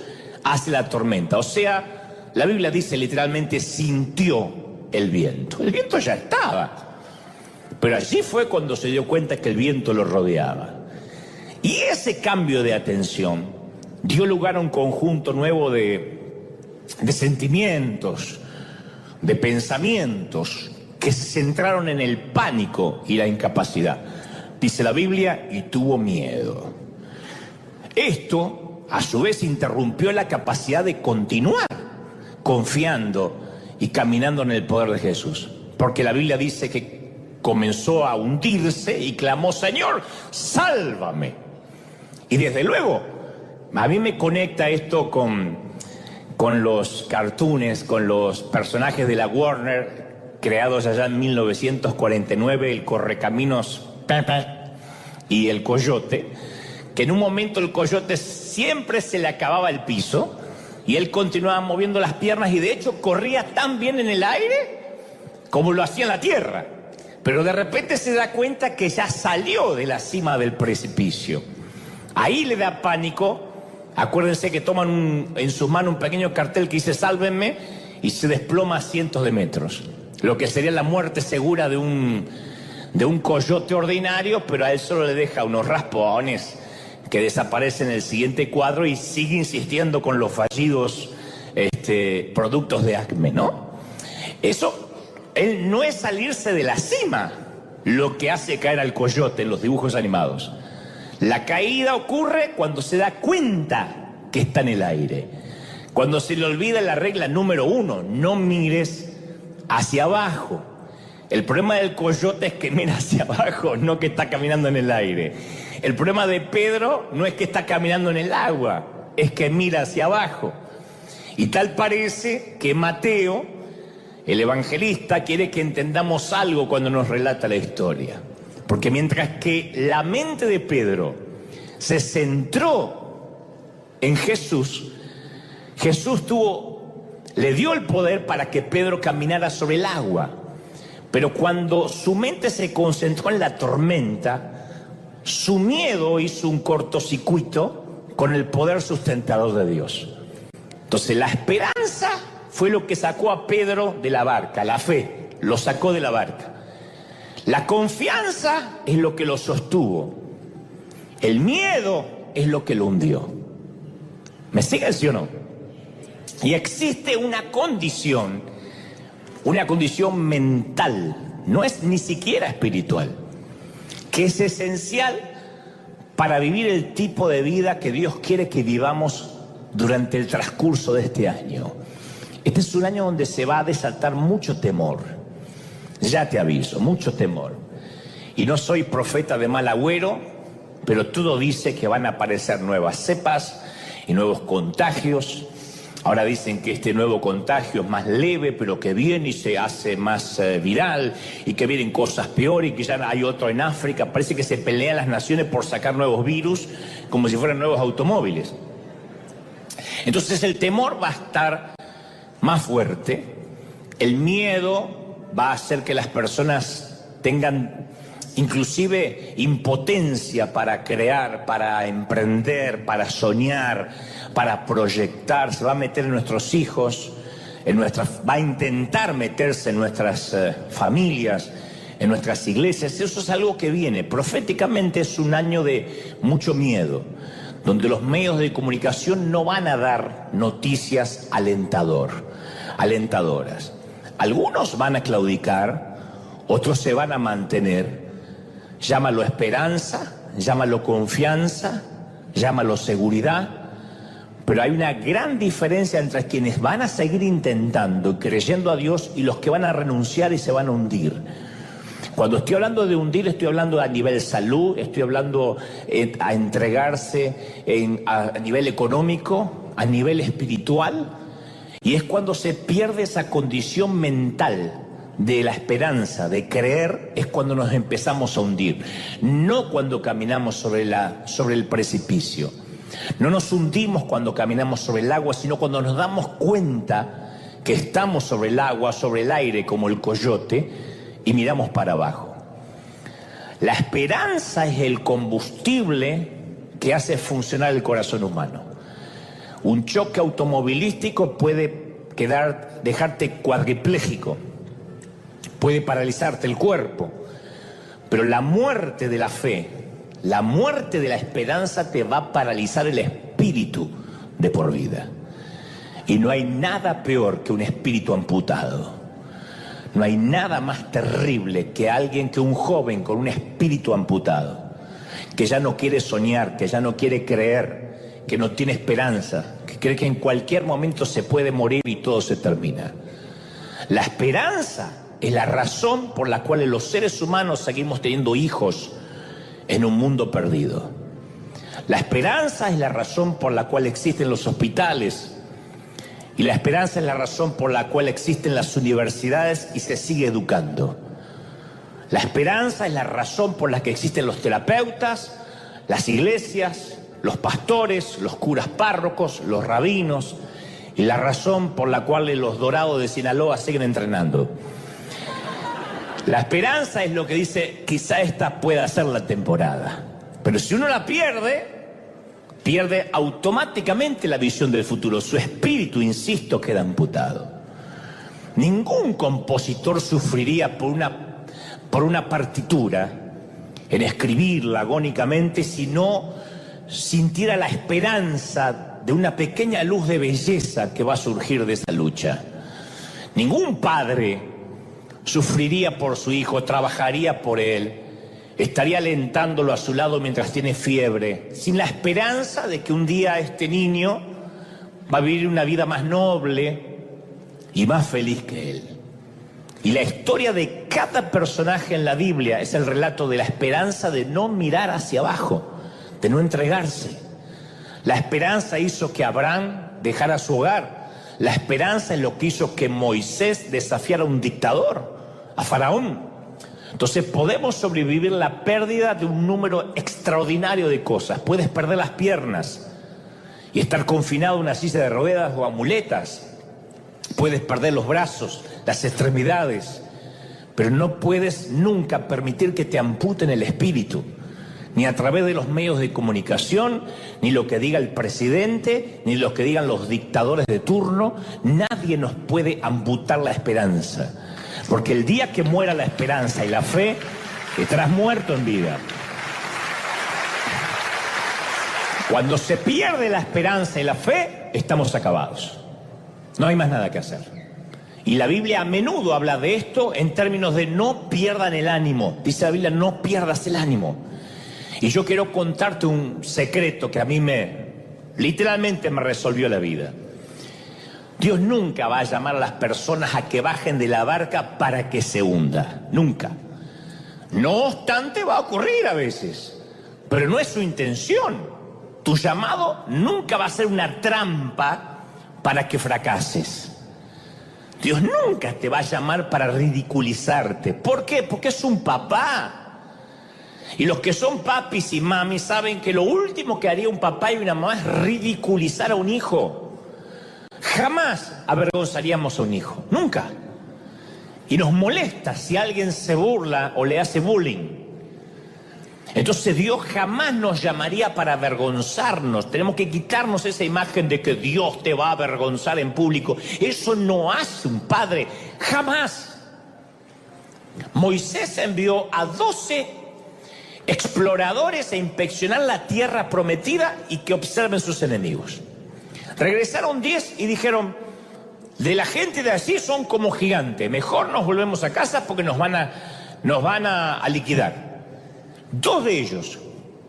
hacia la tormenta. O sea, la Biblia dice literalmente sintió el viento. El viento ya estaba, pero allí fue cuando se dio cuenta que el viento lo rodeaba. Y ese cambio de atención dio lugar a un conjunto nuevo de sentimientos, de pensamientos que se centraron en el pánico y la incapacidad. Dice la Biblia, y tuvo miedo. Esto, a su vez, interrumpió la capacidad de continuar confiando y caminando en el poder de Jesús. Porque la Biblia dice que comenzó a hundirse y clamó, Señor, sálvame. Y desde luego, a mí me conecta esto con los cartoons, con los personajes de la Warner, creados allá en 1949, el Correcaminos Pepe y el Coyote, que en un momento el Coyote siempre se le acababa el piso y él continuaba moviendo las piernas y de hecho corría tan bien en el aire como lo hacía en la tierra. Pero de repente se da cuenta que ya salió de la cima del precipicio. Ahí le da pánico. Acuérdense que toman en sus manos un pequeño cartel que dice sálvenme y se desploma a cientos de metros. Lo que sería la muerte segura de un coyote ordinario, pero a él solo le deja unos raspones que desaparecen en el siguiente cuadro y sigue insistiendo con los fallidos productos de Acme, ¿no? Eso, él no es salirse de la cima lo que hace caer al coyote en los dibujos animados. La caída ocurre cuando se da cuenta que está en el aire. Cuando se le olvida la regla número 1, no mires hacia abajo. El problema del coyote es que mira hacia abajo, no que está caminando en el aire. El problema de Pedro no es que está caminando en el agua, es que mira hacia abajo. Y tal parece que Mateo, el evangelista, quiere que entendamos algo cuando nos relata la historia. Porque mientras que la mente de Pedro se centró en Jesús, Jesús le dio el poder para que Pedro caminara sobre el agua. Pero cuando su mente se concentró en la tormenta, su miedo hizo un cortocircuito con el poder sustentador de Dios. Entonces la esperanza fue lo que sacó a Pedro de la barca, la fe lo sacó de la barca. La confianza es lo que lo sostuvo. El miedo es lo que lo hundió. ¿Me siguen, sí o no? Y existe una condición mental, no es ni siquiera espiritual, que es esencial para vivir el tipo de vida que Dios quiere que vivamos durante el transcurso de este año. Este es un año donde se va a desatar mucho temor. Ya te aviso, mucho temor. Y no soy profeta de mal agüero, pero todo dice que van a aparecer nuevas cepas y nuevos contagios. Ahora dicen que este nuevo contagio es más leve, pero que viene y se hace más viral, y que vienen cosas peores, y que ya hay otro en África. Parece que se pelean las naciones por sacar nuevos virus, como si fueran nuevos automóviles. Entonces el temor va a estar más fuerte, el miedo va a hacer que las personas tengan inclusive impotencia para crear, para emprender, para soñar, para proyectar. Se va a meter en nuestros hijos, va a intentar meterse en nuestras familias, en nuestras iglesias. Eso es algo que viene. Proféticamente es un año de mucho miedo, donde los medios de comunicación no van a dar noticias alentadoras. Algunos van a claudicar, otros se van a mantener. Llámalo esperanza, llámalo confianza, llámalo seguridad, Pero hay una gran diferencia entre quienes van a seguir intentando, creyendo a Dios, y los que van a renunciar y se van a hundir. Cuando estoy hablando de hundir, estoy hablando a nivel salud, estoy hablando a entregarse a nivel económico, a nivel espiritual. Y es cuando se pierde esa condición mental de la esperanza, de creer, es cuando nos empezamos a hundir. No cuando caminamos sobre el precipicio. No nos hundimos cuando caminamos sobre el agua, sino cuando nos damos cuenta que estamos sobre el agua, sobre el aire, como el coyote, y miramos para abajo. La esperanza es el combustible que hace funcionar el corazón humano. Un choque automovilístico puede dejarte cuadripléjico, puede paralizarte el cuerpo, pero la muerte de la fe, la muerte de la esperanza te va a paralizar el espíritu de por vida. Y no hay nada peor que un espíritu amputado. No hay nada más terrible que un joven con un espíritu amputado, que ya no quiere soñar, que ya no quiere creer, que no tiene esperanza, que cree que en cualquier momento se puede morir y todo se termina. La esperanza es la razón por la cual los seres humanos seguimos teniendo hijos en un mundo perdido. La esperanza es la razón por la cual existen los hospitales. Y la esperanza es la razón por la cual existen las universidades y se sigue educando. La esperanza es la razón por la que existen los terapeutas, las iglesias, los pastores, los curas párrocos, los rabinos, y la razón por la cual los Dorados de Sinaloa siguen entrenando. La esperanza es lo que dice, quizá esta pueda ser la temporada. Pero si uno la pierde automáticamente la visión del futuro. Su espíritu, insisto, queda amputado. Ningún compositor sufriría por una partitura, en escribirla agónicamente, si no sintiera la esperanza de una pequeña luz de belleza que va a surgir de esa lucha. Ningún padre sufriría por su hijo, trabajaría por él, estaría alentándolo a su lado mientras tiene fiebre, sin la esperanza de que un día este niño va a vivir una vida más noble y más feliz que él. Y la historia de cada personaje en la Biblia es el relato de la esperanza de no mirar hacia abajo, de no entregarse. La esperanza hizo que Abraham dejara su hogar. La esperanza es lo que hizo que Moisés desafiara a un dictador, a Faraón. Entonces podemos sobrevivir la pérdida de un número extraordinario de cosas. Puedes perder las piernas y estar confinado en una silla de ruedas o a muletas. Puedes perder los brazos, las extremidades, pero no puedes nunca permitir que te amputen el espíritu, ni a través de los medios de comunicación, ni lo que diga el presidente, ni lo que digan los dictadores de turno. Nadie nos puede amputar la esperanza. Porque el día que muera la esperanza y la fe, estarás muerto en vida. Cuando se pierde la esperanza y la fe, estamos acabados. No hay más nada que hacer. Y la Biblia a menudo habla de esto en términos de no pierdan el ánimo. Dice la Biblia, no pierdas el ánimo. Y yo quiero contarte un secreto que a mí literalmente me resolvió la vida. Dios nunca va a llamar a las personas a que bajen de la barca para que se hunda. Nunca. No obstante, va a ocurrir a veces. Pero no es su intención. Tu llamado nunca va a ser una trampa para que fracases. Dios nunca te va a llamar para ridiculizarte. ¿Por qué? Porque es un papá. Y los que son papis y mamis saben que lo último que haría un papá y una mamá es ridiculizar a un hijo. Jamás avergonzaríamos a un hijo, nunca. Y nos molesta si alguien se burla o le hace bullying. Entonces Dios jamás nos llamaría para avergonzarnos. Tenemos que quitarnos esa imagen de que Dios te va a avergonzar en público. Eso no hace un padre, jamás. Moisés envió a 12 exploradores a inspeccionar la tierra prometida y que observen sus enemigos. Regresaron 10 y dijeron, de la gente de allí son como gigantes, mejor nos volvemos a casa porque nos van a liquidar. 2 de ellos,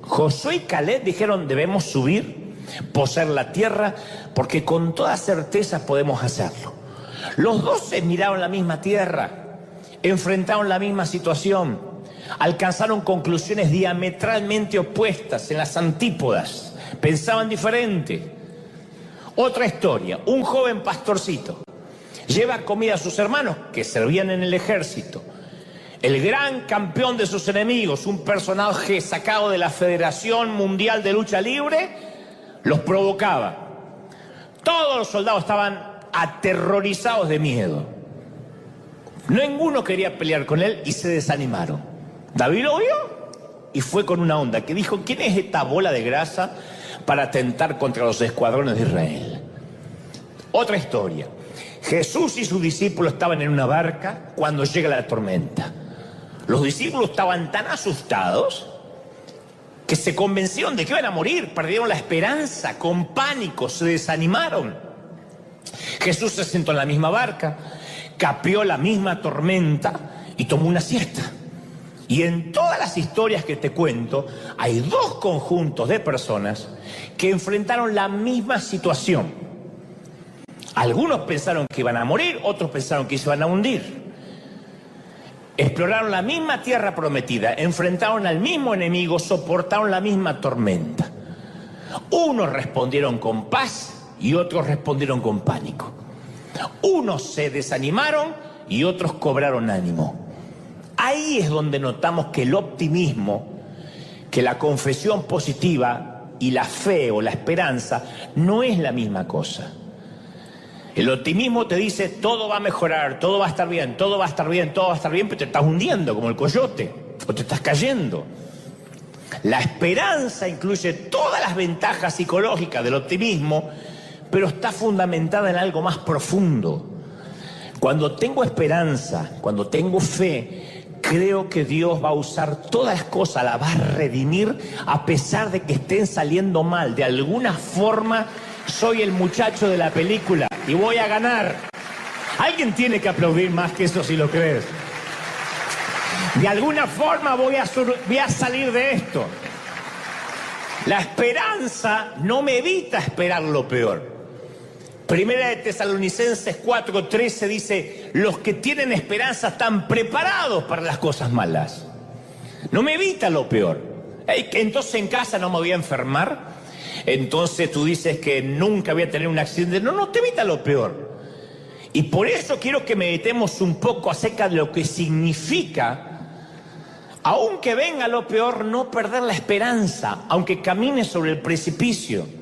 Josué y Caleb, dijeron, debemos subir poseer la tierra, porque con toda certeza podemos hacerlo. Los 12 miraron la misma tierra, enfrentaron la misma situación, alcanzaron conclusiones diametralmente opuestas, en las antípodas, pensaban diferente. Otra historia, un joven pastorcito lleva comida a sus hermanos que servían en el ejército. El gran campeón de sus enemigos, un personaje sacado de la Federación Mundial de Lucha Libre, los provocaba. Todos los soldados estaban aterrorizados de miedo. Ninguno quería pelear con él y se desanimaron. David lo vio y fue con una onda que dijo: ¿quién es esta bola de grasa para atentar contra los escuadrones de Israel? Otra historia. Jesús y sus discípulos estaban en una barca cuando llega la tormenta. Los discípulos estaban tan asustados que se convencieron de que iban a morir, perdieron la esperanza, con pánico, se desanimaron. Jesús se sentó en la misma barca, capeó la misma tormenta y tomó una siesta. Y en todas las historias que te cuento, hay dos conjuntos de personas que enfrentaron la misma situación. Algunos pensaron que iban a morir, otros pensaron que se iban a hundir. Exploraron la misma tierra prometida, enfrentaron al mismo enemigo, soportaron la misma tormenta. Unos respondieron con paz y otros respondieron con pánico. Unos se desanimaron y otros cobraron ánimo. Ahí es donde notamos que el optimismo, que la confesión positiva y la fe o la esperanza no es la misma cosa. El optimismo te dice: todo va a mejorar, todo va a estar bien, todo va a estar bien, todo va a estar bien, pero te estás hundiendo como el coyote, o te estás cayendo. La esperanza incluye todas las ventajas psicológicas del optimismo, pero está fundamentada en algo más profundo. Cuando tengo esperanza, cuando tengo fe, creo que Dios va a usar todas las cosas, las va a redimir, a pesar de que estén saliendo mal. De alguna forma soy el muchacho de la película y voy a ganar. Alguien tiene que aplaudir más que eso si lo crees. De alguna forma voy a salir de esto. La esperanza no me evita esperar lo peor. Primera de Tesalonicenses 4:13 dice: los que tienen esperanza están preparados para las cosas malas. No me evita lo peor. Entonces en casa no me voy a enfermar. Entonces tú dices que nunca voy a tener un accidente. No te evita lo peor. Y por eso quiero que meditemos un poco acerca de lo que significa, aunque venga lo peor, no perder la esperanza, aunque camine sobre el precipicio.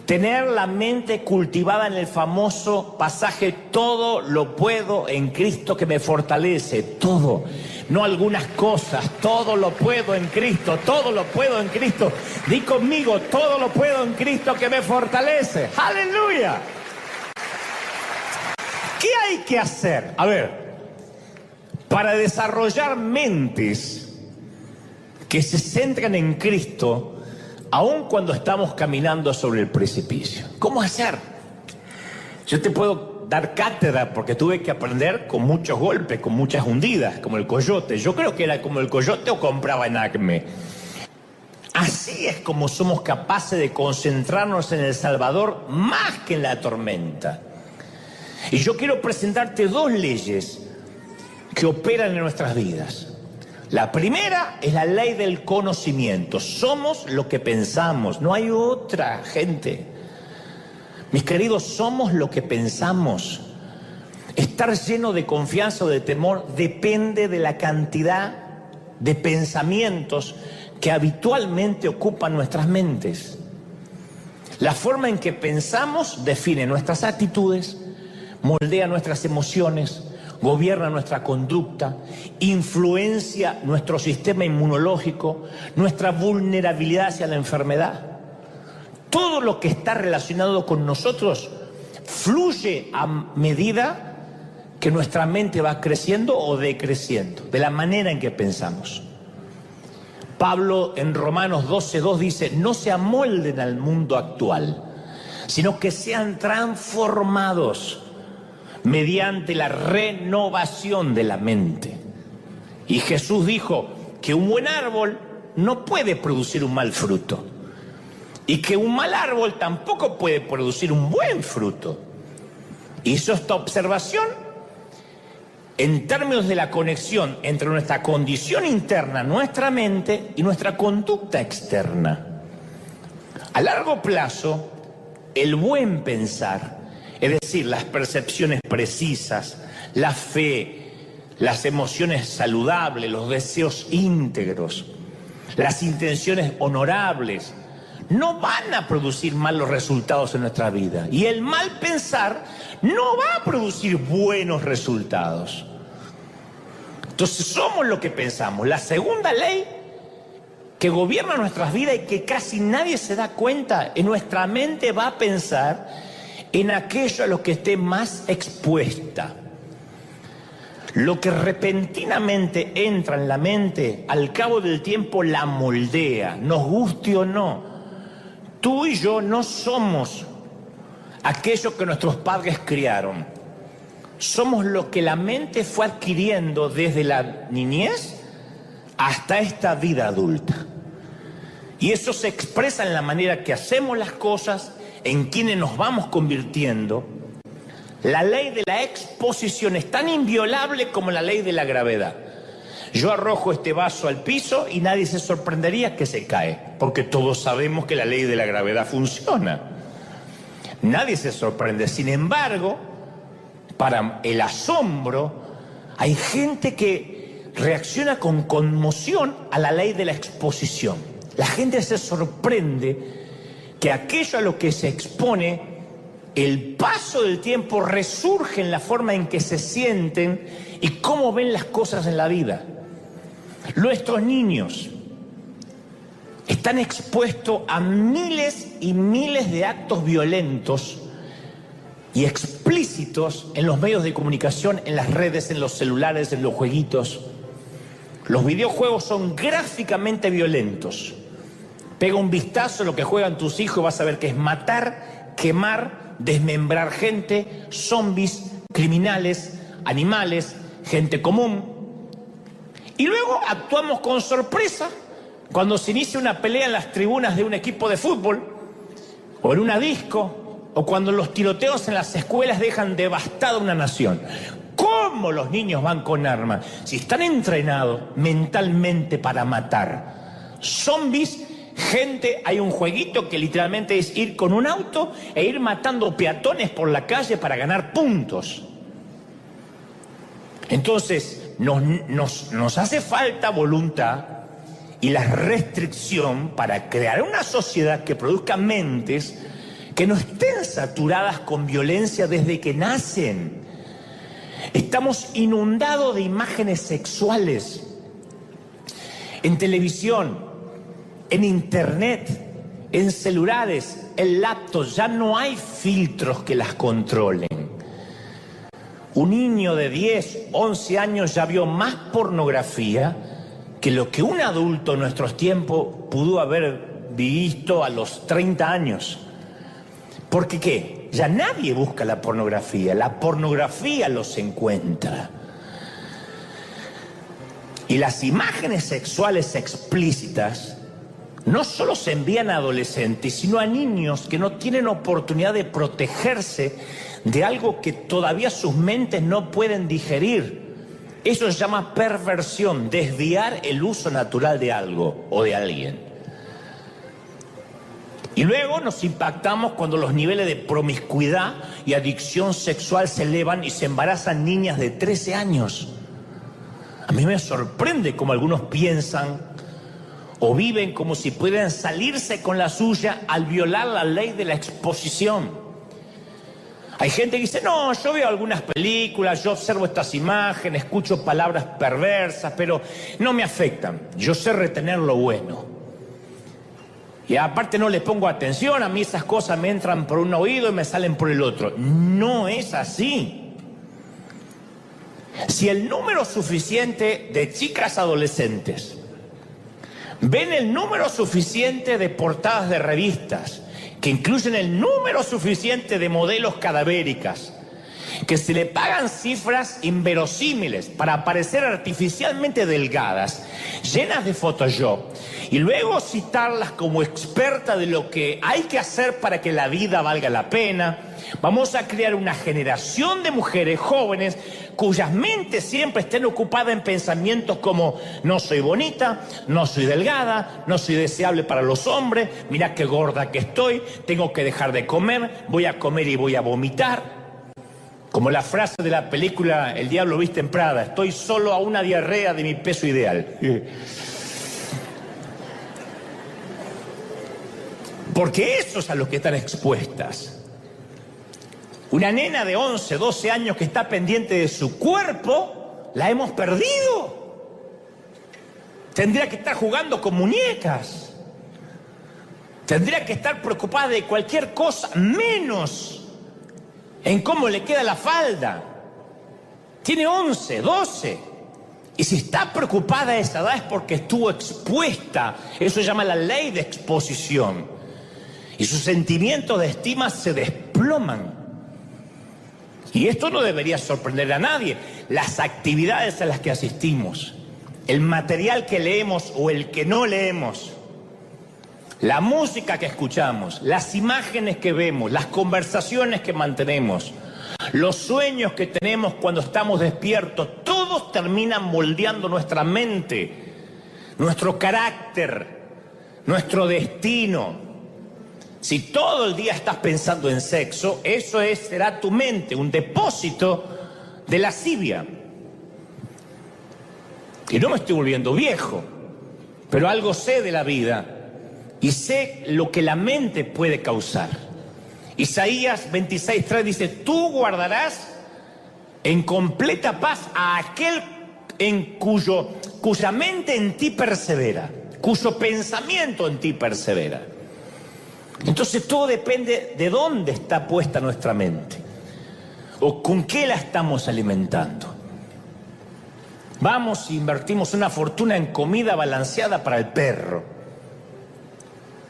Tener la mente cultivada en el famoso pasaje: todo lo puedo en Cristo que me fortalece. Todo, no algunas cosas, todo lo puedo en Cristo, todo lo puedo en Cristo. Di conmigo: todo lo puedo en Cristo que me fortalece. ¡Aleluya! ¿Qué hay que hacer? A ver, para desarrollar mentes que se centran en Cristo, aun cuando estamos caminando sobre el precipicio. ¿Cómo hacer? Yo te puedo dar cátedra porque tuve que aprender con muchos golpes, con muchas hundidas, como el coyote. Yo creo que era como el coyote o compraba en Acme. Así es como somos capaces de concentrarnos en el Salvador más que en la tormenta. Y yo quiero presentarte dos leyes que operan en nuestras vidas. La primera es la ley del conocimiento. Somos lo que pensamos, no hay otra, gente. Mis queridos, somos lo que pensamos. Estar lleno de confianza o de temor depende de la cantidad de pensamientos que habitualmente ocupan nuestras mentes. La forma en que pensamos define nuestras actitudes, moldea nuestras emociones, gobierna nuestra conducta, influencia nuestro sistema inmunológico, nuestra vulnerabilidad hacia la enfermedad. Todo lo que está relacionado con nosotros fluye a medida que nuestra mente va creciendo o decreciendo, de la manera en que pensamos. Pablo en Romanos 12:2 dice: no se amolden al mundo actual, sino que sean transformados mediante la renovación de la mente. Y Jesús dijo que un buen árbol no puede producir un mal fruto. y que un mal árbol tampoco puede producir un buen fruto. Hizo esta observación en términos de la conexión entre nuestra condición interna, nuestra mente y nuestra conducta externa. A largo plazo, el buen pensar, es decir, las percepciones precisas, la fe, las emociones saludables, los deseos íntegros, las intenciones honorables, no van a producir malos resultados en nuestra vida. Y el mal pensar no va a producir buenos resultados. Entonces somos lo que pensamos. La segunda ley que gobierna nuestras vidas y que casi nadie se da cuenta, en nuestra mente va a pensar en aquello a lo que esté más expuesta. Lo que repentinamente entra en la mente, al cabo del tiempo la moldea, nos guste o no. Tú y yo no somos aquello que nuestros padres criaron. Somos lo que la mente fue adquiriendo desde la niñez hasta esta vida adulta. Y eso se expresa en la manera que hacemos las cosas, en quienes nos vamos convirtiendo. La ley de la exposición es tan inviolable como la ley de la gravedad. Yo arrojo este vaso al piso y nadie se sorprendería que se cae, porque todos sabemos que la ley de la gravedad funciona. Nadie se sorprende. Sin embargo, para el asombro, hay gente que reacciona con conmoción a la ley de la exposición. La gente se sorprende que aquello a lo que se expone, el paso del tiempo resurge en la forma en que se sienten y cómo ven las cosas en la vida. Nuestros niños están expuestos a miles y miles de actos violentos y explícitos en los medios de comunicación, en las redes, en los celulares, en los jueguitos. Los videojuegos son gráficamente violentos. Pega un vistazo a lo que juegan tus hijos y vas a ver que es matar, quemar, desmembrar gente, zombies, criminales, animales, gente común. Y luego actuamos con sorpresa cuando se inicia una pelea en las tribunas de un equipo de fútbol, o en una disco, o cuando los tiroteos en las escuelas dejan devastada una nación. ¿Cómo los niños van con armas? Si están entrenados mentalmente para matar. Zombies, gente, hay un jueguito que literalmente es ir con un auto e ir matando peatones por la calle para ganar puntos. Entonces, nos hace falta voluntad y la restricción para crear una sociedad que produzca mentes que no estén saturadas con violencia desde que nacen. Estamos inundados de imágenes sexuales en televisión, en internet, en celulares, en laptops. Ya no hay filtros que las controlen. Un niño de 10, 11 años ya vio más pornografía que lo que un adulto en nuestros tiempos pudo haber visto a los 30 años. ¿Por qué? Ya nadie busca la pornografía los encuentra. Y las imágenes sexuales explícitas no solo se envían a adolescentes, sino a niños que no tienen oportunidad de protegerse de algo que todavía sus mentes no pueden digerir. Eso se llama perversión, desviar el uso natural de algo o de alguien. Y luego nos impactamos cuando los niveles de promiscuidad y adicción sexual se elevan y se embarazan niñas de 13 años. A mí me sorprende cómo algunos piensan o viven como si pudieran salirse con la suya al violar la ley de la exposición. Hay gente que dice, no, yo veo algunas películas, yo observo estas imágenes, escucho palabras perversas, pero no me afectan. Yo sé retener lo bueno. Y aparte no le pongo atención, a mí esas cosas me entran por un oído y me salen por el otro. No es así. Si el número suficiente de chicas adolescentes ven el número suficiente de portadas de revistas, que incluyen el número suficiente de modelos cadavéricas, que se le pagan cifras inverosímiles para parecer artificialmente delgadas, llenas de Photoshop, y luego citarlas como experta de lo que hay que hacer para que la vida valga la pena. Vamos a crear una generación de mujeres jóvenes cuyas mentes siempre estén ocupadas en pensamientos como: no soy bonita, no soy delgada, no soy deseable para los hombres, mira qué gorda que estoy, tengo que dejar de comer, voy a comer y voy a vomitar. Como la frase de la película El diablo viste en Prada: estoy solo a una diarrea de mi peso ideal. Porque eso es a lo que están expuestas. Una nena de 11, 12 años que está pendiente de su cuerpo, la hemos perdido. Tendría que estar jugando con muñecas. Tendría que estar preocupada de cualquier cosa, menos en cómo le queda la falda. Tiene 11, 12. Y si está preocupada a esa edad es porque estuvo expuesta. Eso se llama la ley de exposición. Y sus sentimientos de estima se desploman. Y esto no debería sorprender a nadie. Las actividades a las que asistimos, el material que leemos o el que no leemos, la música que escuchamos, las imágenes que vemos, las conversaciones que mantenemos, los sueños que tenemos cuando estamos despiertos, todos terminan moldeando nuestra mente, nuestro carácter, nuestro destino. Si todo el día estás pensando en sexo, eso será tu mente, un depósito de lascivia. Y no me estoy volviendo viejo, pero algo sé de la vida y sé lo que la mente puede causar. Isaías 26:3 dice: tú guardarás en completa paz a aquel cuya mente en ti persevera, cuyo pensamiento en ti persevera. Entonces todo depende de dónde está puesta nuestra mente o con qué la estamos alimentando. Vamos e invertimos una fortuna en comida balanceada para el perro,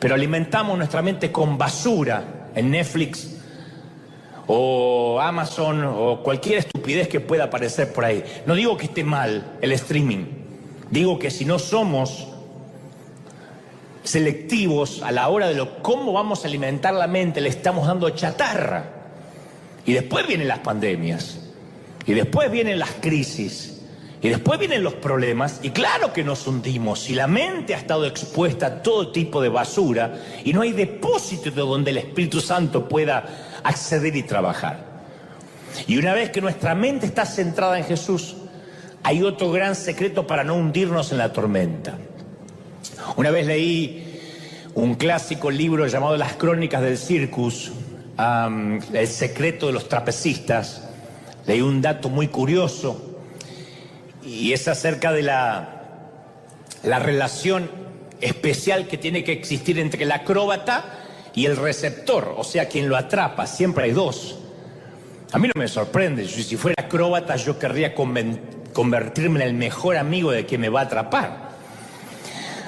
pero alimentamos nuestra mente con basura en Netflix o Amazon o cualquier estupidez que pueda aparecer por ahí. No digo que esté mal el streaming, digo que si no somos selectivos a la hora de cómo vamos a alimentar la mente, le estamos dando chatarra. Y después vienen las pandemias, y después vienen las crisis, y después vienen los problemas, y claro que nos hundimos si la mente ha estado expuesta a todo tipo de basura y no hay depósito de donde el Espíritu Santo pueda acceder y trabajar. Y una vez que nuestra mente está centrada en Jesús, hay otro gran secreto para no hundirnos en la tormenta. Una vez leí un clásico libro llamado Las Crónicas del Circus, El secreto de los trapecistas. Leí un dato muy curioso y es acerca de la relación especial que tiene que existir entre el acróbata y el receptor, o sea, quien lo atrapa. Siempre hay dos. A mí no me sorprende. Si fuera acróbata yo querría convertirme en el mejor amigo de quien me va a atrapar.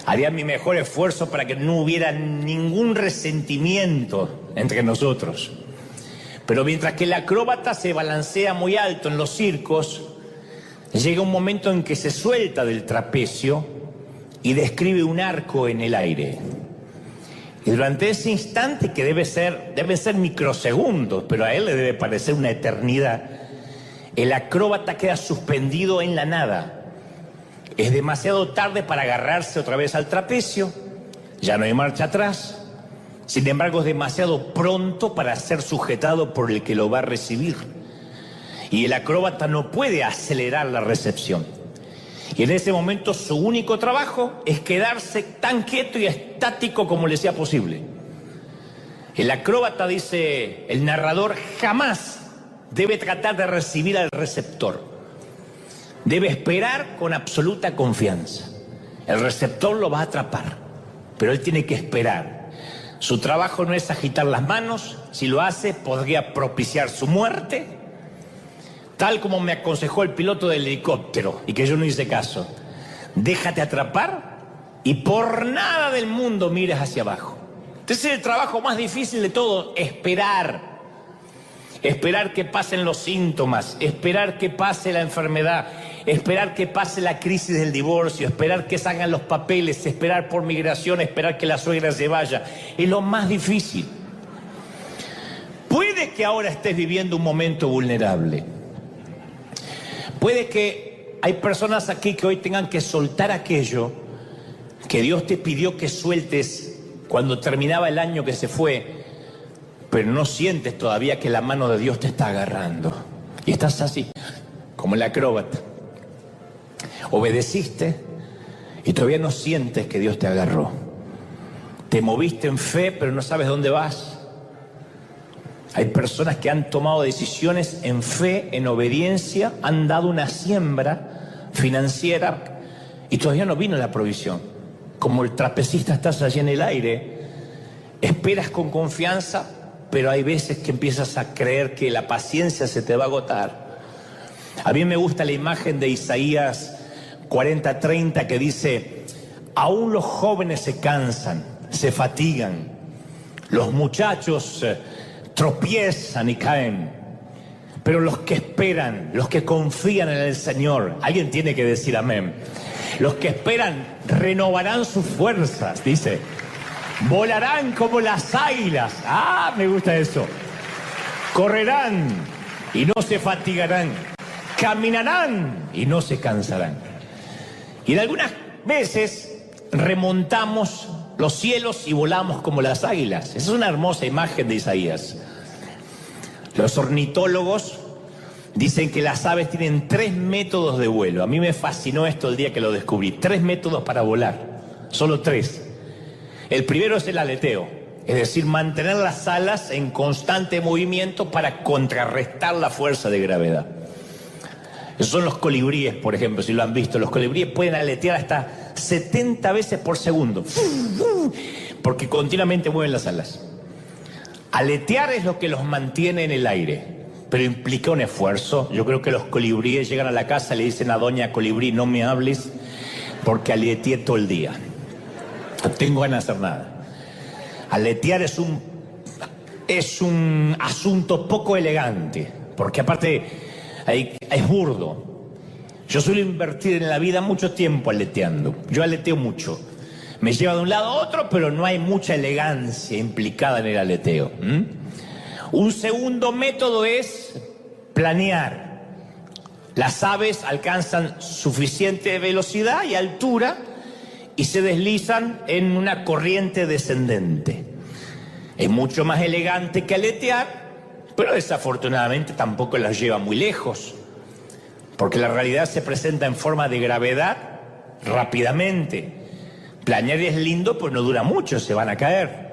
Haría mi mejor esfuerzo para que no hubiera ningún resentimiento entre nosotros. Pero mientras que el acróbata se balancea muy alto en los circos, llega un momento en que se suelta del trapecio y describe un arco en el aire. Y durante ese instante, que deben ser microsegundos, pero a él le debe parecer una eternidad, el acróbata queda suspendido en la nada. Es demasiado tarde para agarrarse otra vez al trapecio, ya no hay marcha atrás. Sin embargo, es demasiado pronto para ser sujetado por el que lo va a recibir. Y el acróbata no puede acelerar la recepción. Y en ese momento su único trabajo es quedarse tan quieto y estático como le sea posible. El acróbata, dice el narrador, jamás debe tratar de recibir al receptor. Debe esperar con absoluta confianza. El receptor lo va a atrapar, pero él tiene que esperar. Su trabajo no es agitar las manos. Si lo hace, podría propiciar su muerte, tal como me aconsejó el piloto del helicóptero, y que yo no hice caso. Déjate atrapar y por nada del mundo mires hacia abajo. Entonces el trabajo más difícil de todo, esperar. esperar que pasen los síntomas, esperar que pase la enfermedad, esperar que pase la crisis del divorcio, esperar que salgan los papeles, esperar por migración, esperar que la suegra se vaya. Es lo más difícil. Puede que ahora estés viviendo un momento vulnerable. Puede que hay personas aquí que hoy tengan que soltar aquello que Dios te pidió que sueltes cuando terminaba el año que se fue, pero no sientes todavía que la mano de Dios te está agarrando. Y estás así, como el acróbata. Obedeciste y todavía no sientes que Dios te agarró. Te moviste en fe, pero no sabes dónde vas. Hay personas que han tomado decisiones en fe, en obediencia, han dado una siembra financiera y todavía no vino la provisión. Como el trapecista estás allí en el aire, esperas con confianza, pero hay veces que empiezas a creer que la paciencia se te va a agotar. A mí me gusta la imagen de Isaías 40:30 que dice: aún los jóvenes se cansan, se fatigan, los muchachos tropiezan y caen, pero los que esperan, los que confían en el Señor, alguien tiene que decir amén, los que esperan renovarán sus fuerzas, dice, volarán como las águilas. Ah, me gusta eso. Correrán y no se fatigarán, caminarán y no se cansarán. Y en algunas veces remontamos los cielos y volamos como las águilas. Esa es una hermosa imagen de Isaías. Los ornitólogos dicen que las aves tienen 3 métodos de vuelo. A mí me fascinó esto el día que lo descubrí. 3 métodos para volar. Solo 3. El primero es el aleteo. Es decir, mantener las alas en constante movimiento para contrarrestar la fuerza de gravedad. Esos son los colibríes, por ejemplo, si lo han visto. Los colibríes pueden aletear hasta 70 veces por segundo, porque continuamente mueven las alas. Aletear es lo que los mantiene en el aire, pero implica un esfuerzo. Yo creo que los colibríes llegan a la casa y le dicen a doña colibrí: no me hables porque aleteé todo el día, no tengo ganas de hacer nada. Aletear es un asunto poco elegante, porque aparte es burdo. Yo suelo invertir en la vida mucho tiempo aleteando. Yo aleteo mucho. Me lleva de un lado a otro, pero no hay mucha elegancia implicada en el aleteo. Un segundo método es planear. Las aves alcanzan suficiente velocidad y altura y se deslizan en una corriente descendente. Es mucho más elegante que aletear, pero desafortunadamente tampoco las lleva muy lejos, porque la realidad se presenta en forma de gravedad rápidamente. Planear es lindo, pero no dura mucho, se van a caer.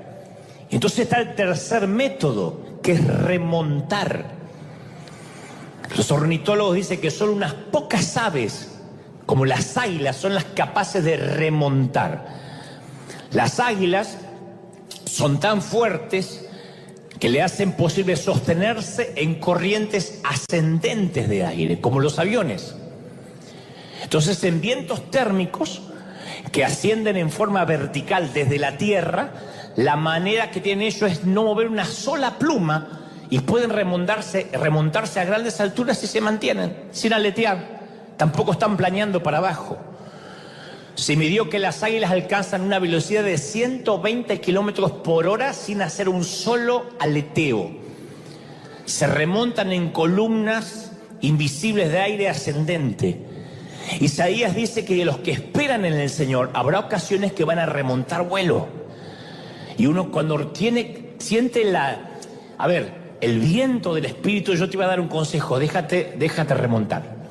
Entonces está el tercer método, que es remontar. Los ornitólogos dicen que solo unas pocas aves, como las águilas, son las capaces de remontar. Las águilas son tan fuertes que le hacen posible sostenerse en corrientes ascendentes de aire, como los aviones. Entonces, en vientos térmicos que ascienden en forma vertical desde la tierra, la manera que tienen ellos es no mover una sola pluma y pueden remontarse a grandes alturas y se mantienen sin aletear. Tampoco están planeando para abajo. Se midió que las águilas alcanzan una velocidad de 120 kilómetros por hora sin hacer un solo aleteo. Se remontan en columnas invisibles de aire ascendente. Isaías dice que de los que esperan en el Señor habrá ocasiones que van a remontar vuelo. Y uno cuando siente el viento del Espíritu, yo te iba a dar un consejo: déjate remontar.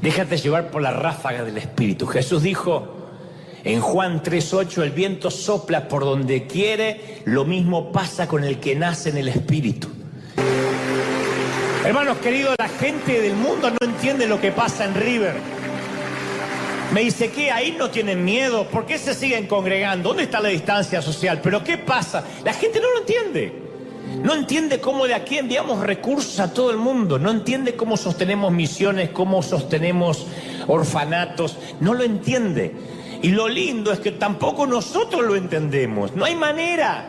Déjate llevar por la ráfaga del Espíritu. Jesús dijo en Juan 3:8, el viento sopla por donde quiere, lo mismo pasa con el que nace en el Espíritu. Hermanos queridos, la gente del mundo no entiende lo que pasa en River. Me dice, ¿qué? Ahí no tienen miedo. ¿Por qué se siguen congregando? ¿Dónde está la distancia social? ¿Pero qué pasa? La gente no lo entiende. No entiende cómo de aquí enviamos recursos a todo el mundo. No entiende cómo sostenemos misiones, cómo sostenemos orfanatos. No lo entiende. Y lo lindo es que tampoco nosotros lo entendemos. No hay manera.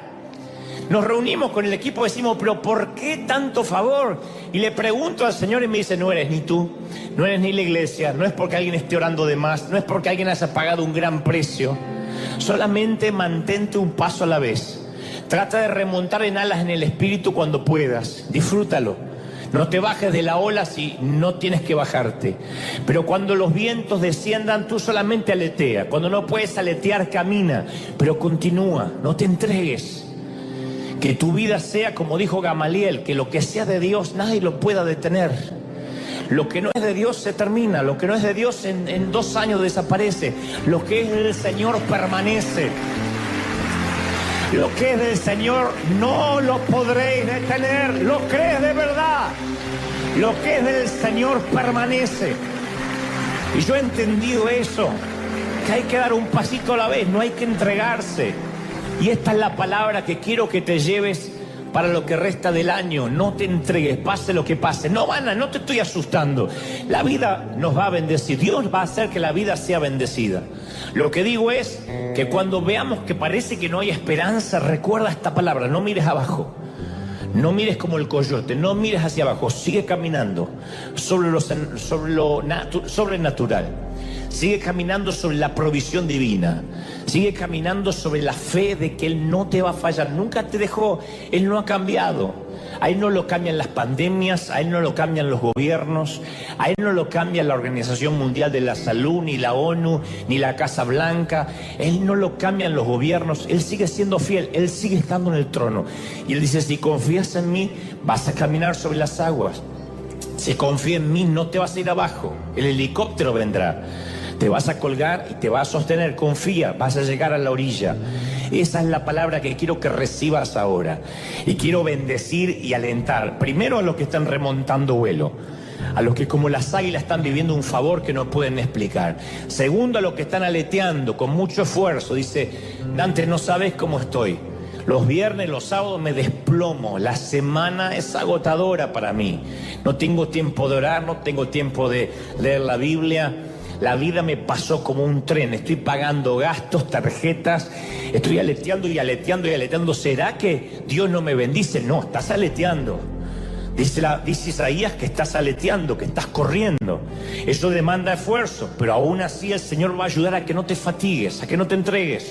Nos reunimos con el equipo y decimos, pero ¿por qué tanto favor? Y le pregunto al Señor y me dice, no eres ni tú, no eres ni la iglesia, no es porque alguien esté orando de más, no es porque alguien haya pagado un gran precio. Solamente mantente un paso a la vez. Trata de remontar en alas en el espíritu cuando puedas. Disfrútalo. No te bajes de la ola si no tienes que bajarte. Pero cuando los vientos desciendan, tú solamente aletea. Cuando no puedes aletear, camina. Pero continúa, no te entregues. Que tu vida sea, como dijo Gamaliel, que lo que sea de Dios nadie lo pueda detener. Lo que no es de Dios se termina. Lo que no es de Dios en 2 años desaparece. Lo que es del Señor permanece. Lo que es del Señor no lo podréis detener. ¿Lo crees de verdad? Lo que es del Señor permanece. Y yo he entendido eso, que hay que dar un pasito a la vez, no hay que entregarse. Y esta es la palabra que quiero que te lleves para lo que resta del año. No te entregues, pase lo que pase. No te estoy asustando. La vida nos va a bendecir. Dios va a hacer que la vida sea bendecida. Lo que digo es que cuando veamos que parece que no hay esperanza, recuerda esta palabra, no mires abajo. No mires como el coyote, no mires hacia abajo, sigue caminando sobre lo sobrenatural. Sigue caminando sobre la provisión divina. Sigue caminando sobre la fe de que Él no te va a fallar. Nunca te dejó, Él no ha cambiado. A Él no lo cambian las pandemias, a Él no lo cambian los gobiernos, a Él no lo cambia la Organización Mundial de la Salud, ni la ONU, ni la Casa Blanca. Él no lo cambian los gobiernos, Él sigue siendo fiel, Él sigue estando en el trono. Y Él dice, si confías en mí, vas a caminar sobre las aguas. Si confías en mí, no te vas a ir abajo, el helicóptero vendrá. Te vas a colgar y te vas a sostener, confía, vas a llegar a la orilla. Esa es la palabra que quiero que recibas ahora. Y quiero bendecir y alentar, primero a los que están remontando vuelo, a los que como las águilas están viviendo un favor que no pueden explicar. Segundo, a los que están aleteando con mucho esfuerzo. Dice, Dante, no sabes cómo estoy. Los viernes, los sábados me desplomo. La semana es agotadora para mí. No tengo tiempo de orar, no tengo tiempo de leer la Biblia. La vida me pasó como un tren, estoy pagando gastos, tarjetas, estoy aleteando y aleteando y aleteando. ¿Será que Dios no me bendice? No, estás aleteando. Dice Isaías que estás aleteando, que estás corriendo. Eso demanda esfuerzo, pero aún así el Señor va a ayudar a que no te fatigues, a que no te entregues.